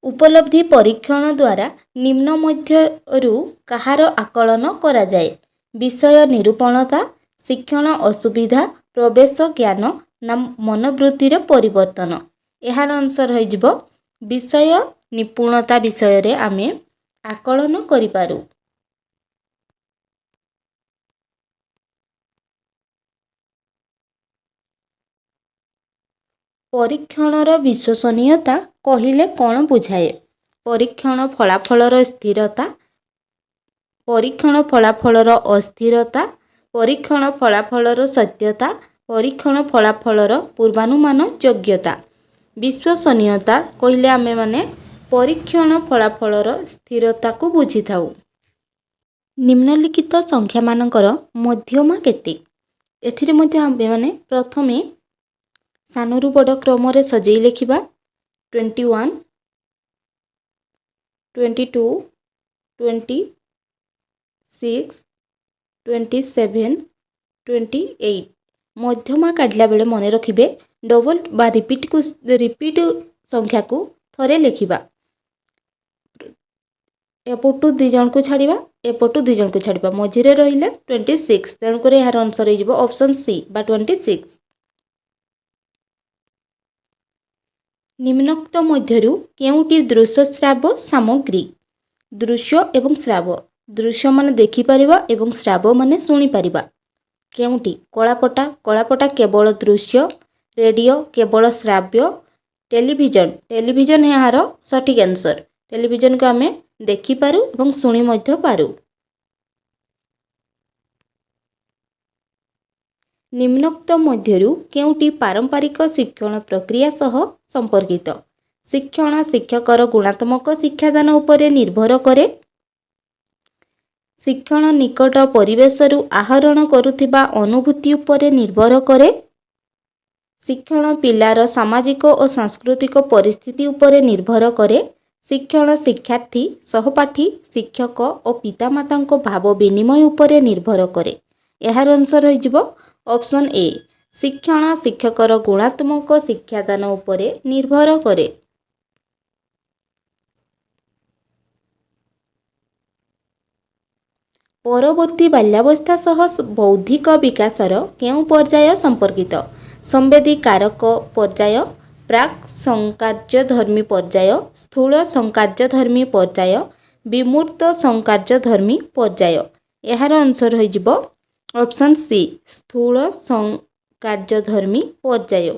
उपलब्धि परीक्षण द्वारा निम्न मध्यरु कहार आकलन करा जाए विषय निरूपणता शिक्षण असुविधा प्रवेश ज्ञान ना मनोवृत्तिर परिवर्तन यार आंसर हो विषय निपुणता विषय रे आमे आकलन करिपारू। परीक्षणर विश्वसनीयता कहिले कौन बुझाए परीक्षण फलाफलर स्थिरता परीक्षण फलाफलर अस्थिरता परीक्षण फलाफलर सत्यता परीक्षण फलाफलर पूर्वानुमान योग्यता विश्वसनीयता कहिले आमे माने परीक्षण फलाफलर स्थिरता को बुझी थाउ। निम्नलिखित संख्या मानकर मध्यमा केते एथिरे मध्य आमे माने प्रथमे सानरू बड़ क्रम सजई लिखा 21 22 26 27 28 मध्यमा काढ़ला बेले मन रखिबे डबल बा रिपीट संख्या को थरे लिखा एपटू 2 जन को छाड़ा एपटू 2 जन को छाड़ा मझीरे रहा 26 तेणुक यार आंसर हो ऑप्शन सी बा 26। निम्नोक्त मध्यरु केउटी दृश्य श्राव सामग्री दृश्य एवं श्राव दृश्य माने देखि परिबा एवं श्राव माने सुनी परिबा केउटी कलापटा केवल दृश्य रेडियो केवल श्राव्य टेलीविजन यार सठिक आंसर टेलीविजन को आमे देखि पारू एवं सुनी मध्य पारू। निम्नोक्त मध्यरु केउटी पारंपरिक शिक्षण प्रक्रिया सह संपर्कित शिक्षण शिक्षकर गुणात्मक शिक्षादान उपरे निर्भर करे शिक्षण निकट परिवेशरु आहरण करुथिबा अनुभूति उपरे निर्भर करे शिक्षण पिलार सामाजिक और सांस्कृतिक परिस्थिति उपरे निर्भर करे शिक्षण शिक्षार्थी सहपाठी शिक्षक और पितामाता भाव विनिमय उपरे निर्भर करे यार आंसर हो ऑप्शन ए शिक्षण शिक्षकर गुणात्मक शिक्षादान उपरे निर्भर करे। परवर्ती बाल्यावस्था सह बौद्धिक विकासर केउं पर्याय संपर्कित संवेदी कारक पर्याय प्राक संकार्यधर्मी पर्याय स्थूल संकार्यधर्मी पर्याय विमूर्त संकार्यधर्मी पर्याय यार आंसर हो ऑप्शन सी स्थूल संकार्यधर्मी पर्याय।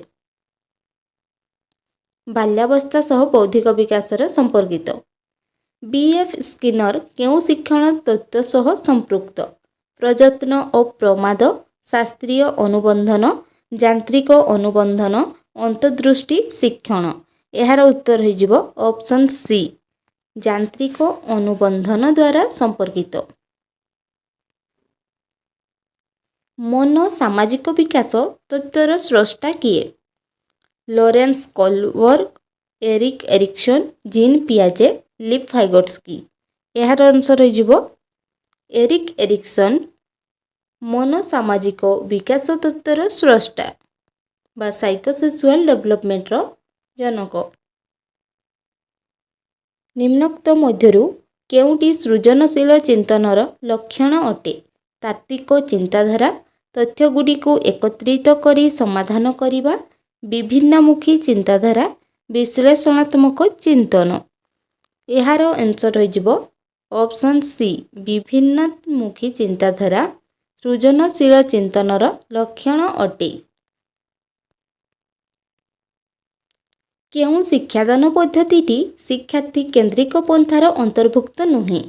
बाल्यावस्था सह बौद्धिक विकासर संपर्कित बीएफ स्किनर केउं शिक्षण तत्व सह संपृक्त प्रयत्न और प्रमाद शास्त्रीय अनुबंधन यांत्रिक अनुबंधन अंतर्दृष्टि शिक्षण यार उत्तर हो ऑप्शन सी यांत्रिक अनुबंधन द्वारा संपर्कित। ମନ ସାମାଜିକ ବିକାଶ ତତ୍ତ୍ୱର ସ୍ରଷ୍ଟା କିଏ? ଲରେନ୍ସ କୋଲବର୍ଗ, ଏରିକ୍ ଏରିକସନ୍, ଜିନ୍ ପିଆଜେ, ଲିଭ୍ ଭାଇଗୋଟ୍ସ୍କି। ଏହାର ଆନ୍ସର୍ ହୋଇଯିବ ଏରିକ୍ ଏରିକସନ୍ ମନ ସାମାଜିକ ବିକାଶ ତତ୍ତ୍ୱର ସ୍ରଷ୍ଟା ବା ସାଇକୋସେକ୍ସୁଆଲ୍ ଡେଭଲପମେଣ୍ଟର ଜନକ। ନିମ୍ନୋକ୍ତ ମଧ୍ୟରୁ କେଉଁଟି ସୃଜନଶୀଳ ଚିନ୍ତନର ଲକ୍ଷଣ ଅଟେ? ତାତ୍ତ୍ୱିକ ଚିନ୍ତାଧାରା, ତଥ୍ୟଗୁଡ଼ିକୁ ଏକତ୍ରିତ କରି ସମାଧାନ କରିବା, ବିଭିନ୍ନମୁଖୀ ଚିନ୍ତାଧାରା, ବିଶ୍ଳେଷଣାତ୍ମକ ଚିନ୍ତନ। ଏହାର ଆନ୍ସର୍ ହୋଇଯିବ ଅପସନ୍ ସି ବିଭିନ୍ନମୁଖୀ ଚିନ୍ତାଧାରା ସୃଜନଶୀଳ ଚିନ୍ତନର ଲକ୍ଷଣ ଅଟେ। କେଉଁ ଶିକ୍ଷାଦାନ ପଦ୍ଧତିଟି ଶିକ୍ଷାର୍ଥୀ କେନ୍ଦ୍ରିକ ପନ୍ଥାର ଅନ୍ତର୍ଭୁକ୍ତ ନୁହେଁ?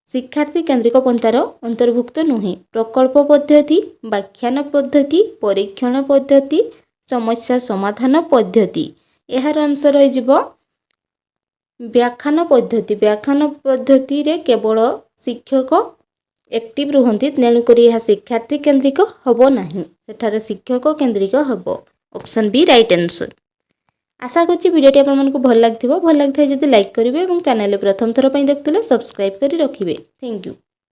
ଶିକ୍ଷାର୍ଥୀ କେନ୍ଦ୍ରିକ ପନ୍ଥାର ଅନ୍ତର୍ଭୁକ୍ତ ନୁହେଁ। ପ୍ରକଳ୍ପ ପଦ୍ଧତି, ବ୍ୟାଖ୍ୟାନ ପଦ୍ଧତି, ପରୀକ୍ଷଣ ପଦ୍ଧତି, ସମସ୍ୟା ସମାଧାନ ପଦ୍ଧତି। ଏହାର ଆନ୍ସର୍ ହୋଇଯିବ ବ୍ୟାଖ୍ୟାନ ପଦ୍ଧତି। ବ୍ୟାଖ୍ୟାନ ପଦ୍ଧତିରେ କେବଳ ଶିକ୍ଷକ ଆକ୍ଟିଭ୍ ରୁହନ୍ତି, ତେଣୁକରି ଏହା ଶିକ୍ଷାର୍ଥୀ କେନ୍ଦ୍ରିକ ହେବ ନାହିଁ, ସେଠାରେ ଶିକ୍ଷକ କେନ୍ଦ୍ରିକ ହେବ। Option B right answer. ଆଶା କରୁଛି ଭିଡ଼ିଓଟି ଆପଣମାନଙ୍କୁ ଭଲ ଲାଗିଥିବ। ଭଲ ଲାଗିଥାଏ ଯଦି ଲାଇକ୍ କରିବେ ଏବଂ ଚ୍ୟାନେଲରେ ପ୍ରଥମ ଥର ପାଇଁ ଦେଖୁଥିଲେ ସବସ୍କ୍ରାଇବ୍ କରି ରଖିବେ। Thank you.